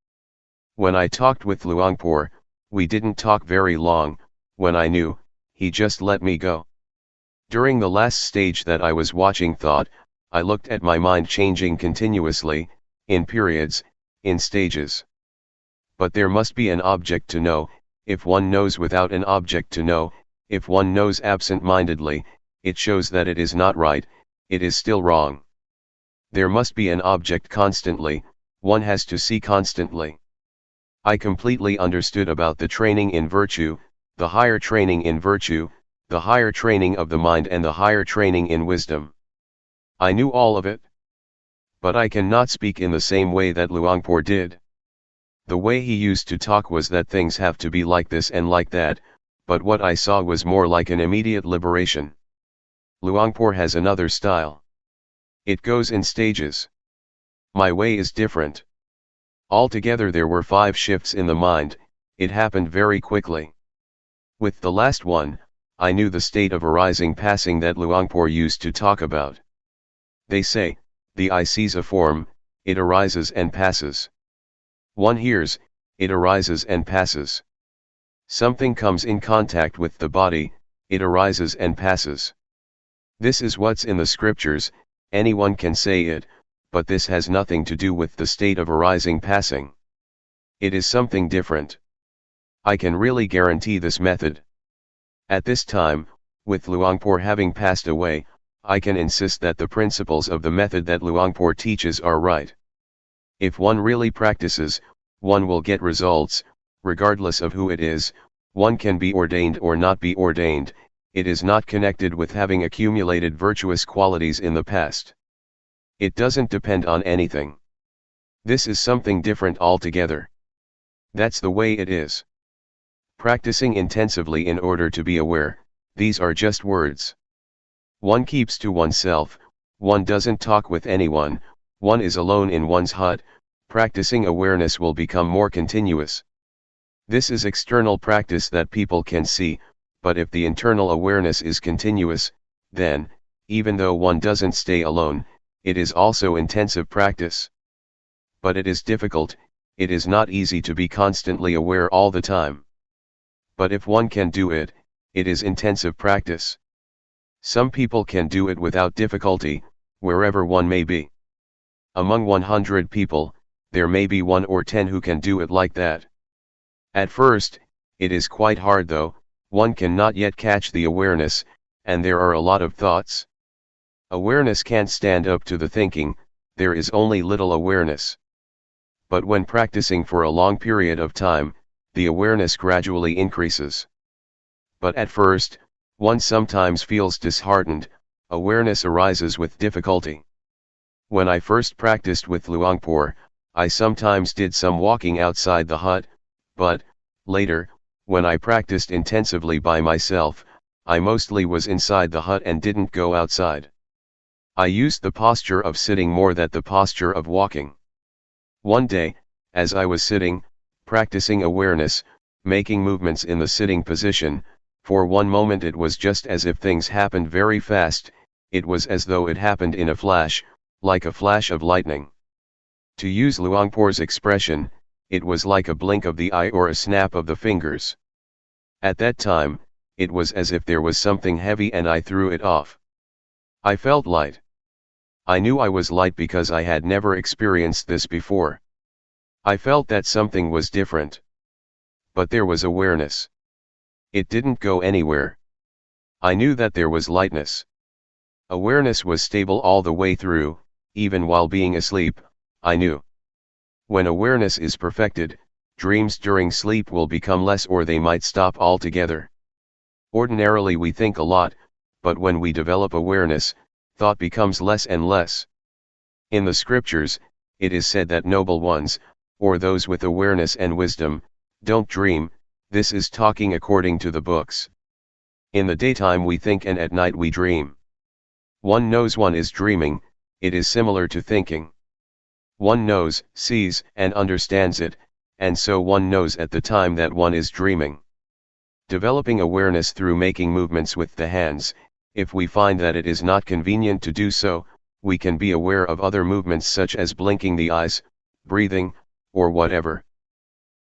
When I talked with Luangpor, we didn't talk very long. When I knew, he just let me go. During the last stage that I was watching thought, I looked at my mind changing continuously, in periods, in stages. But there must be an object to know. If one knows without an object to know, if one knows absent-mindedly, it shows that it is not right, it is still wrong. There must be an object constantly, one has to see constantly. I completely understood about the training in virtue, the higher training in virtue, the higher training of the mind and the higher training in wisdom. I knew all of it. But I cannot speak in the same way that Luangpor did. The way he used to talk was that things have to be like this and like that, but what I saw was more like an immediate liberation. Luangpor has another style. It goes in stages. My way is different. Altogether there were 5 shifts in the mind, it happened very quickly. With the last one, I knew the state of arising passing that Luangpor used to talk about. They say, the eye sees a form, it arises and passes. One hears, it arises and passes. Something comes in contact with the body, it arises and passes. This is what's in the scriptures, anyone can say it, but this has nothing to do with the state of arising passing. It is something different. I can really guarantee this method. At this time, with Luangpor having passed away, I can insist that the principles of the method that Luangpor teaches are right. If one really practices, one will get results, regardless of who it is. One can be ordained or not be ordained, it is not connected with having accumulated virtuous qualities in the past. It doesn't depend on anything. This is something different altogether. That's the way it is. Practicing intensively in order to be aware, these are just words. One keeps to oneself, one doesn't talk with anyone, one is alone in one's hut, practicing awareness will become more continuous. This is external practice that people can see, but if the internal awareness is continuous, then, even though one doesn't stay alone, it is also intensive practice. But it is difficult, it is not easy to be constantly aware all the time. But if one can do it, it is intensive practice. Some people can do it without difficulty, wherever one may be. Among 100 people, there may be 1 or 10 who can do it like that. At first, it is quite hard though, one cannot yet catch the awareness, and there are a lot of thoughts. Awareness can't stand up to the thinking, there is only little awareness. But when practicing for a long period of time, the awareness gradually increases. But at first, one sometimes feels disheartened, awareness arises with difficulty. When I first practiced with Luangpor, I sometimes did some walking outside the hut, but, later, when I practiced intensively by myself, I mostly was inside the hut and didn't go outside. I used the posture of sitting more than the posture of walking. One day, as I was sitting, practicing awareness, making movements in the sitting position, for one moment it was just as if things happened very fast. It was as though it happened in a flash, like a flash of lightning. To use Luangpor's expression, it was like a blink of the eye or a snap of the fingers. At that time, it was as if there was something heavy and I threw it off. I felt light. I knew I was light because I had never experienced this before. I felt that something was different. But there was awareness. It didn't go anywhere. I knew that there was lightness. Awareness was stable all the way through, even while being asleep, I knew. When awareness is perfected, dreams during sleep will become less or they might stop altogether. Ordinarily we think a lot, but when we develop awareness, thought becomes less and less. In the scriptures, it is said that noble ones, or those with awareness and wisdom, don't dream. This is talking according to the books. In the daytime we think and at night we dream. One knows one is dreaming, it is similar to thinking. One knows, sees, and understands it, and so one knows at the time that one is dreaming. Developing awareness through making movements with the hands, if we find that it is not convenient to do so, we can be aware of other movements such as blinking the eyes, breathing, or whatever.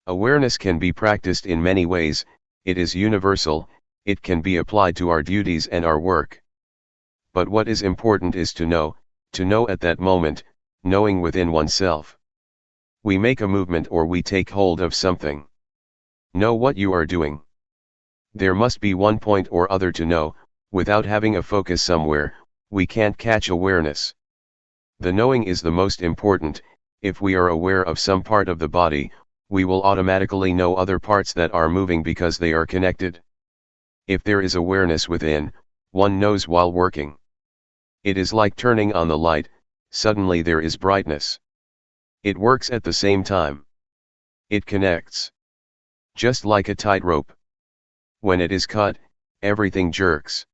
Awareness can be practiced in many ways, it is universal, it can be applied to our duties and our work. But what is important is to know at that moment, knowing within oneself. We make a movement or we take hold of something. Know what you are doing. There must be one point or other to know. Without having a focus somewhere, we can't catch awareness. The knowing is the most important. If we are aware of some part of the body, we will automatically know other parts that are moving because they are connected. If there is awareness within, one knows while working. It is like turning on the light, suddenly there is brightness. It works at the same time. It connects. Just like a tightrope. When it is cut, everything jerks.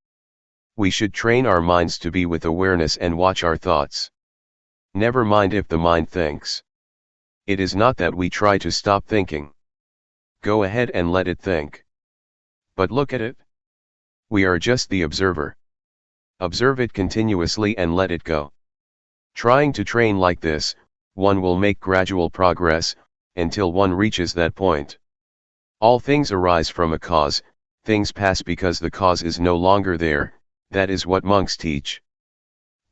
We should train our minds to be with awareness and watch our thoughts. Never mind if the mind thinks. It is not that we try to stop thinking. Go ahead and let it think. But look at it. We are just the observer. Observe it continuously and let it go. Trying to train like this, one will make gradual progress, until one reaches that point. All things arise from a cause, things pass because the cause is no longer there, that is what monks teach.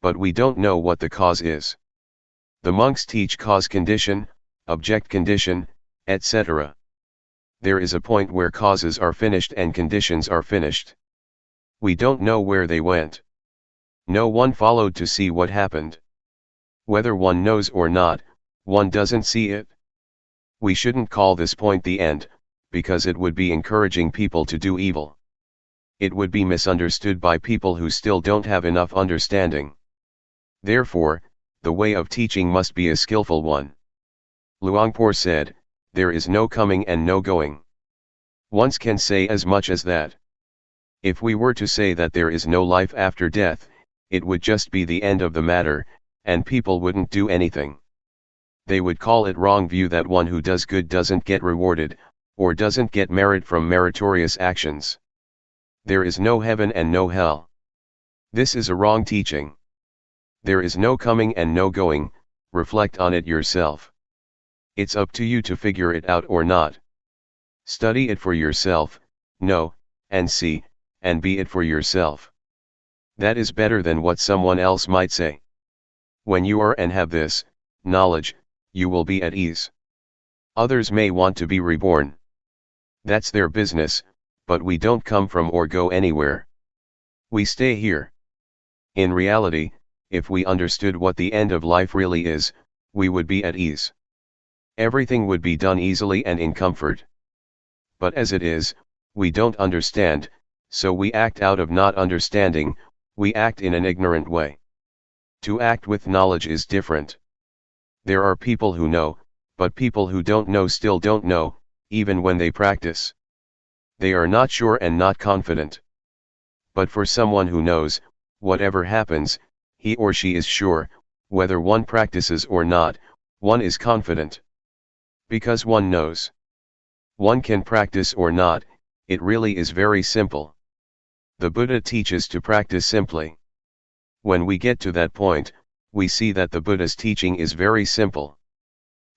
But we don't know what the cause is. The monks teach cause condition, object condition, etc. There is a point where causes are finished and conditions are finished. We don't know where they went. No one followed to see what happened. Whether one knows or not, one doesn't see it. We shouldn't call this point the end, because it would be encouraging people to do evil. It would be misunderstood by people who still don't have enough understanding. Therefore, the way of teaching must be a skillful one. Luangpor said, "There is no coming and no going." One can say as much as that. If we were to say that there is no life after death, it would just be the end of the matter, and people wouldn't do anything. They would call it wrong view that one who does good doesn't get rewarded, or doesn't get merit from meritorious actions. There is no heaven and no hell. This is a wrong teaching. There is no coming and no going, reflect on it yourself. It's up to you to figure it out or not. Study it for yourself, know, and see, and be it for yourself. That is better than what someone else might say. When you are and have this knowledge, you will be at ease. Others may want to be reborn. That's their business, but we don't come from or go anywhere. We stay here. In reality, if we understood what the end of life really is, we would be at ease. Everything would be done easily and in comfort. But as it is, we don't understand, so we act out of not understanding, we act in an ignorant way. To act with knowledge is different. There are people who know, but people who don't know still don't know, even when they practice. They are not sure and not confident. But for someone who knows, whatever happens, he or she is sure, whether one practices or not, one is confident. Because one knows. One can practice or not, it really is very simple. The Buddha teaches to practice simply. When we get to that point, we see that the Buddha's teaching is very simple.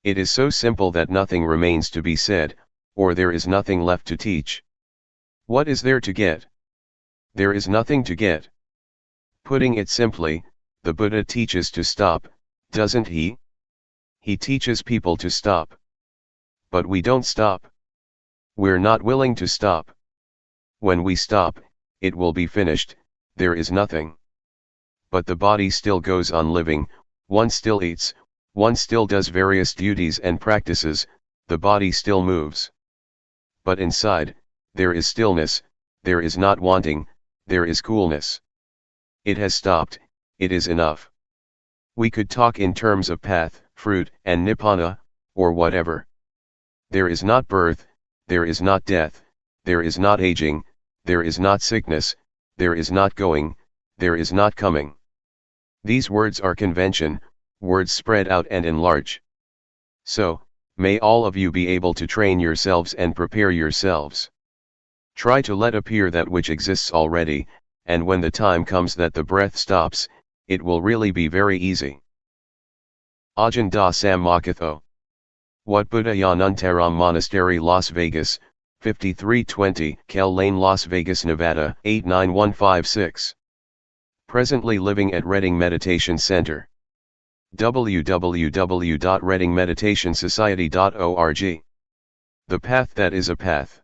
It is so simple that nothing remains to be said, or there is nothing left to teach. What is there to get? There is nothing to get. Putting it simply, the Buddha teaches to stop, doesn't he? He teaches people to stop. But we don't stop. We're not willing to stop. When we stop, it will be finished, there is nothing. But the body still goes on living, one still eats, one still does various duties and practices, the body still moves. But inside, there is stillness, there is not wanting, there is coolness. It has stopped, it is enough. We could talk in terms of path, fruit, and nibbana, or whatever. There is not birth, there is not death, there is not aging, there is not sickness, there is not going, there is not coming. These words are convention, words spread out and enlarge. So, may all of you be able to train yourselves and prepare yourselves. Try to let appear that which exists already, and when the time comes that the breath stops, it will really be very easy. Ajahn Da Sammakatho. Wat Buddha Yanuntaram Monastery, Las Vegas, 5320 Kell Lane, Las Vegas, Nevada, 89156. Presently living at Reading Meditation Center. www.readingmeditationsociety.org. The path that is a path.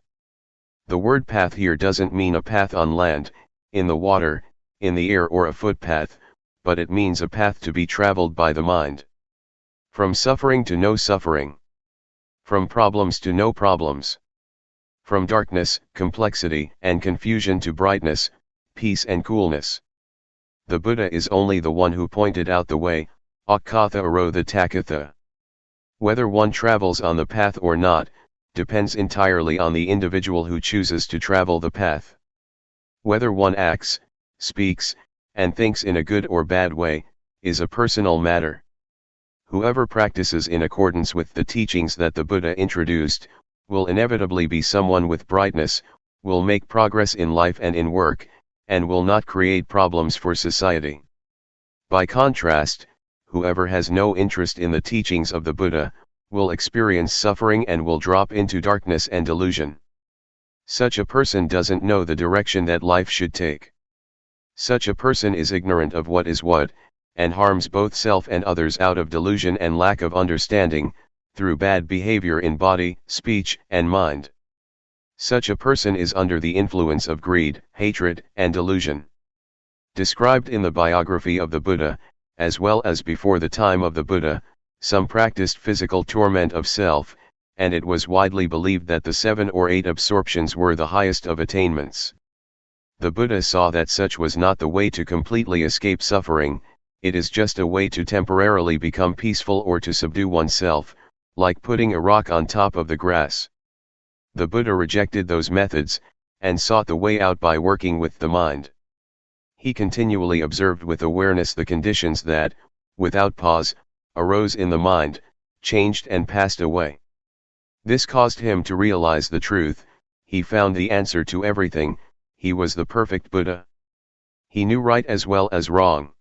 The word path here doesn't mean a path on land, in the water, in the air, or a footpath, but it means a path to be traveled by the mind. From suffering to no suffering. From problems to no problems. From darkness, complexity, and confusion to brightness, peace and coolness. The Buddha is only the one who pointed out the way, Akatha Aro the Takatha. Whether one travels on the path or not, depends entirely on the individual who chooses to travel the path. Whether one acts, speaks, and thinks in a good or bad way, is a personal matter. Whoever practices in accordance with the teachings that the Buddha introduced, will inevitably be someone with brightness, will make progress in life and in work, and will not create problems for society. By contrast, whoever has no interest in the teachings of the Buddha, will experience suffering and will drop into darkness and delusion. Such a person doesn't know the direction that life should take. Such a person is ignorant of what is what, and harms both self and others out of delusion and lack of understanding, through bad behavior in body, speech, and mind. Such a person is under the influence of greed, hatred, and delusion. Described in the biography of the Buddha, as well as before the time of the Buddha, some practiced physical torment of self, and it was widely believed that the 7 or 8 absorptions were the highest of attainments. The Buddha saw that such was not the way to completely escape suffering, it is just a way to temporarily become peaceful or to subdue oneself, like putting a rock on top of the grass. The Buddha rejected those methods, and sought the way out by working with the mind. He continually observed with awareness the conditions that, without pause, arose in the mind, changed and passed away. This caused him to realize the truth, he found the answer to everything, he was the perfect Buddha. He knew right as well as wrong.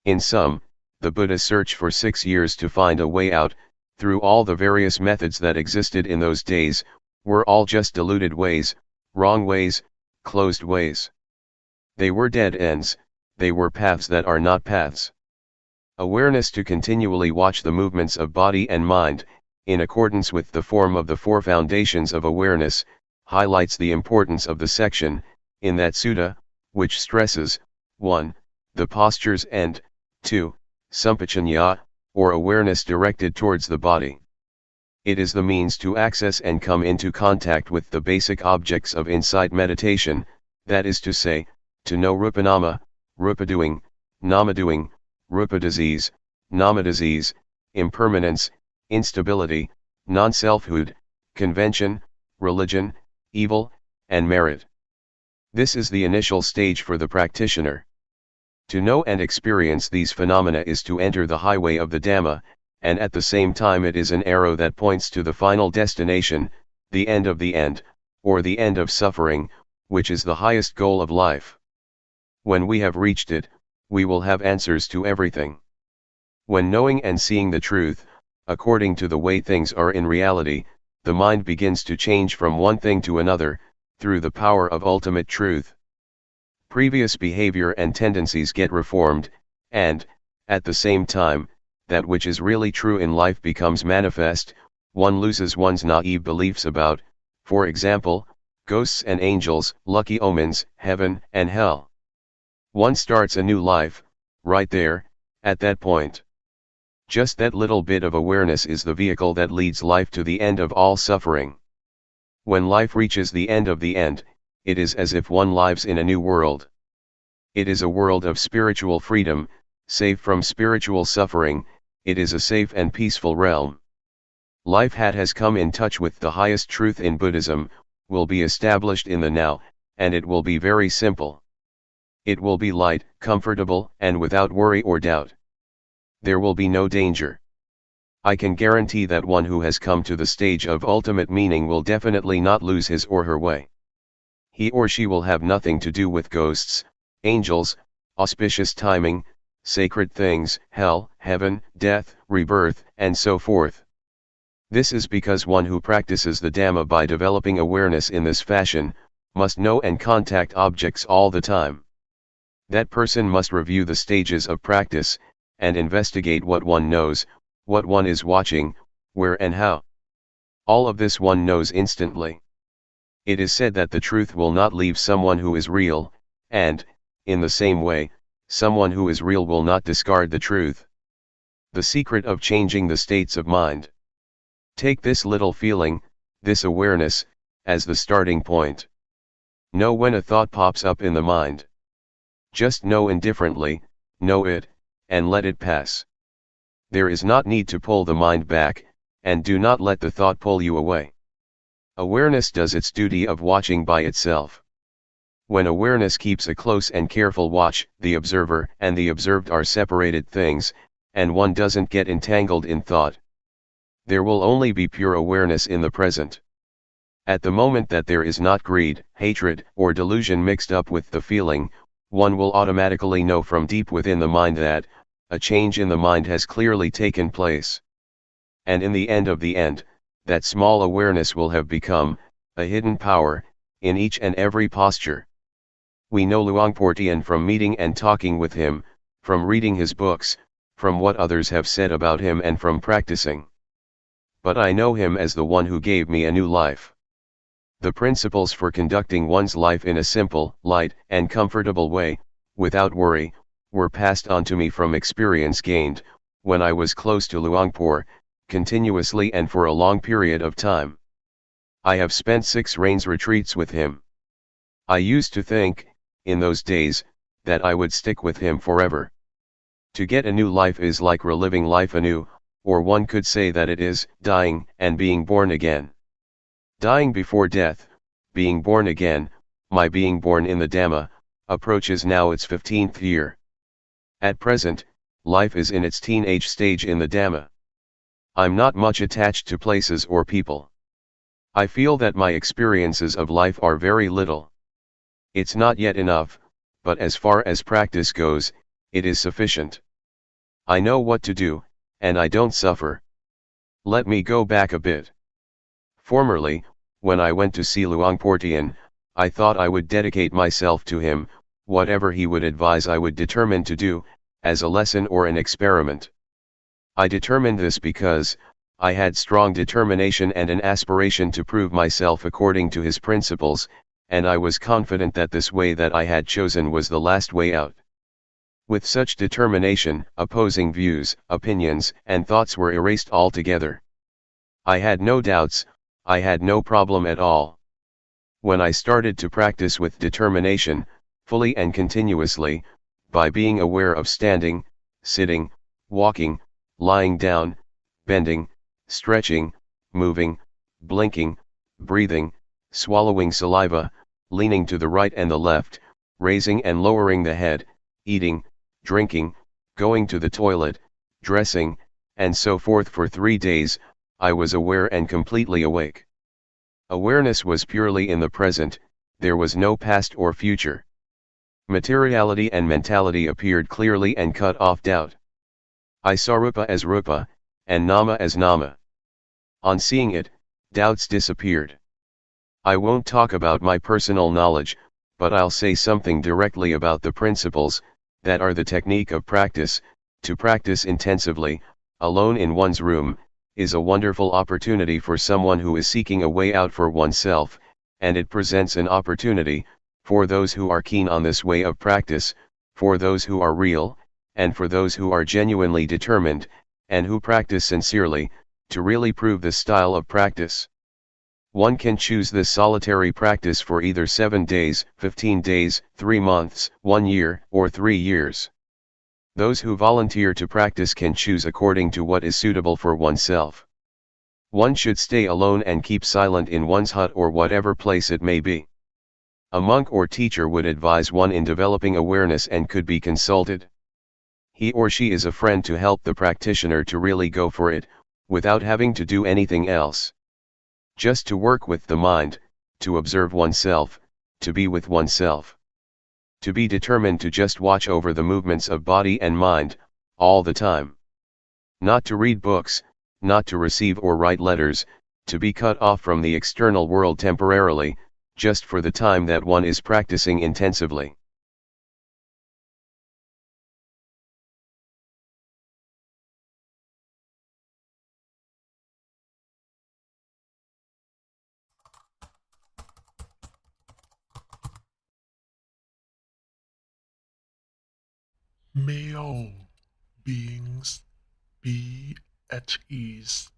In sum, the Buddha searched for 6 years to find a way out, through all the various methods that existed in those days, were all just deluded ways, wrong ways, closed ways. They were dead ends, they were paths that are not paths. Awareness to continually watch the movements of body and mind, in accordance with the form of the 4 foundations of awareness, highlights the importance of the section, in that sutta, which stresses, 1. The postures and, 2. Sampajanya, or awareness directed towards the body. It is the means to access and come into contact with the basic objects of insight meditation, that is to say, to know rupanama, rupa doing, nama doing, rupa disease, nama disease, impermanence, instability, non-selfhood, convention, religion, evil, and merit. This is the initial stage for the practitioner. To know and experience these phenomena is to enter the highway of the Dhamma, and at the same time it is an arrow that points to the final destination, the end, or the end of suffering, which is the highest goal of life. When we have reached it, we will have answers to everything. When knowing and seeing the truth, according to the way things are in reality, the mind begins to change from one thing to another, through the power of ultimate truth. Previous behavior and tendencies get reformed, and, at the same time, that which is really true in life becomes manifest. One loses one's naive beliefs about, for example, ghosts and angels, lucky omens, heaven and hell. One starts a new life, right there, at that point. Just that little bit of awareness is the vehicle that leads life to the end of all suffering. When life reaches the end of the end, it is as if one lives in a new world. It is a world of spiritual freedom, safe from spiritual suffering. It is a safe and peaceful realm. Life has come in touch with the highest truth in Buddhism, will be established in the now, and it will be very simple. It will be light, comfortable, and without worry or doubt. There will be no danger. I can guarantee that one who has come to the stage of ultimate meaning will definitely not lose his or her way. He or she will have nothing to do with ghosts, angels, auspicious timing, sacred things, hell, heaven, death, rebirth, and so forth. This is because one who practices the Dhamma by developing awareness in this fashion, must know and contact objects all the time. That person must review the stages of practice, and investigate what one knows, what one is watching, where and how. All of this one knows instantly. It is said that the truth will not leave someone who is real, and, in the same way, someone who is real will not discard the truth. The secret of changing the states of mind. Take this little feeling, this awareness, as the starting point. Know when a thought pops up in the mind. Just know indifferently, know it, and let it pass. There is not need to pull the mind back, and do not let the thought pull you away. Awareness does its duty of watching by itself. When awareness keeps a close and careful watch, the observer and the observed are separated things, and one doesn't get entangled in thought. There will only be pure awareness in the present. At the moment that there is not greed, hatred, or delusion mixed up with the feeling, one will automatically know from deep within the mind that, a change in the mind has clearly taken place. And in the end, that small awareness will have become, a hidden power, in each and every posture. We know Luangpor Teean from meeting and talking with him, from reading his books, from what others have said about him and from practicing. But I know him as the one who gave me a new life. The principles for conducting one's life in a simple, light, and comfortable way, without worry, were passed on to me from experience gained, when I was close to Luangpor, continuously and for a long period of time. I have spent 6 rains retreats with him. I used to think, in those days, that I would stick with him forever. To get a new life is like reliving life anew, or one could say that it is dying and being born again. Dying before death, being born again, my being born in the Dhamma, approaches now its 15th year. At present, life is in its teenage stage in the Dhamma. I'm not much attached to places or people. I feel that my experiences of life are very little. It's not yet enough, but as far as practice goes, it is sufficient. I know what to do, and I don't suffer. Let me go back a bit. Formerly, when I went to see Luangpor Teean, I thought I would dedicate myself to him, whatever he would advise I would determine to do, as a lesson or an experiment. I determined this because, I had strong determination and an aspiration to prove myself according to his principles, and I was confident that this way that I had chosen was the last way out. With such determination, opposing views, opinions, and thoughts were erased altogether. I had no doubts, I had no problem at all. When I started to practice with determination, fully and continuously, by being aware of standing, sitting, walking, lying down, bending, stretching, moving, blinking, breathing, swallowing saliva, leaning to the right and the left, raising and lowering the head, eating, drinking, going to the toilet, dressing, and so forth for 3 days. I was aware and completely awake. Awareness was purely in the present, there was no past or future. Materiality and mentality appeared clearly and cut off doubt. I saw Rupa as Rupa, and Nama as Nama. On seeing it, doubts disappeared. I won't talk about my personal knowledge, but I'll say something directly about the principles, that are the technique of practice. To practice intensively, alone in one's room, is a wonderful opportunity for someone who is seeking a way out for oneself, and it presents an opportunity, for those who are keen on this way of practice, for those who are real, and for those who are genuinely determined, and who practice sincerely, to really prove the style of practice. One can choose this solitary practice for either 7 days, 15 days, 3 months, 1 year, or 3 years. Those who volunteer to practice can choose according to what is suitable for oneself. One should stay alone and keep silent in one's hut or whatever place it may be. A monk or teacher would advise one in developing awareness and could be consulted. He or she is a friend to help the practitioner to really go for it, without having to do anything else. Just to work with the mind, to observe oneself, to be with oneself. To be determined to just watch over the movements of body and mind, all the time. Not to read books, not to receive or write letters, to be cut off from the external world temporarily, just for the time that one is practicing intensively. May all beings be at ease.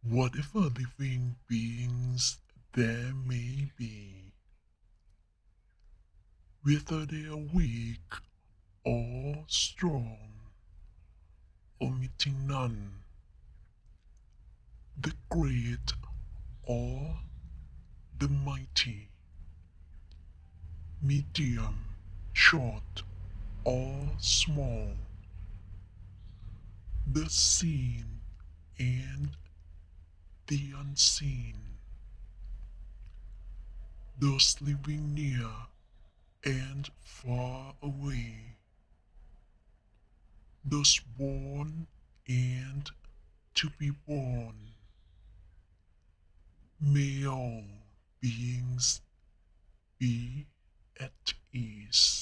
Whatever living beings there may be, whether they are weak or strong, omitting none, the great or the mighty, medium, short or small, the seen and the unseen, those living near and far away, those born and to be born. May all beings be at ease.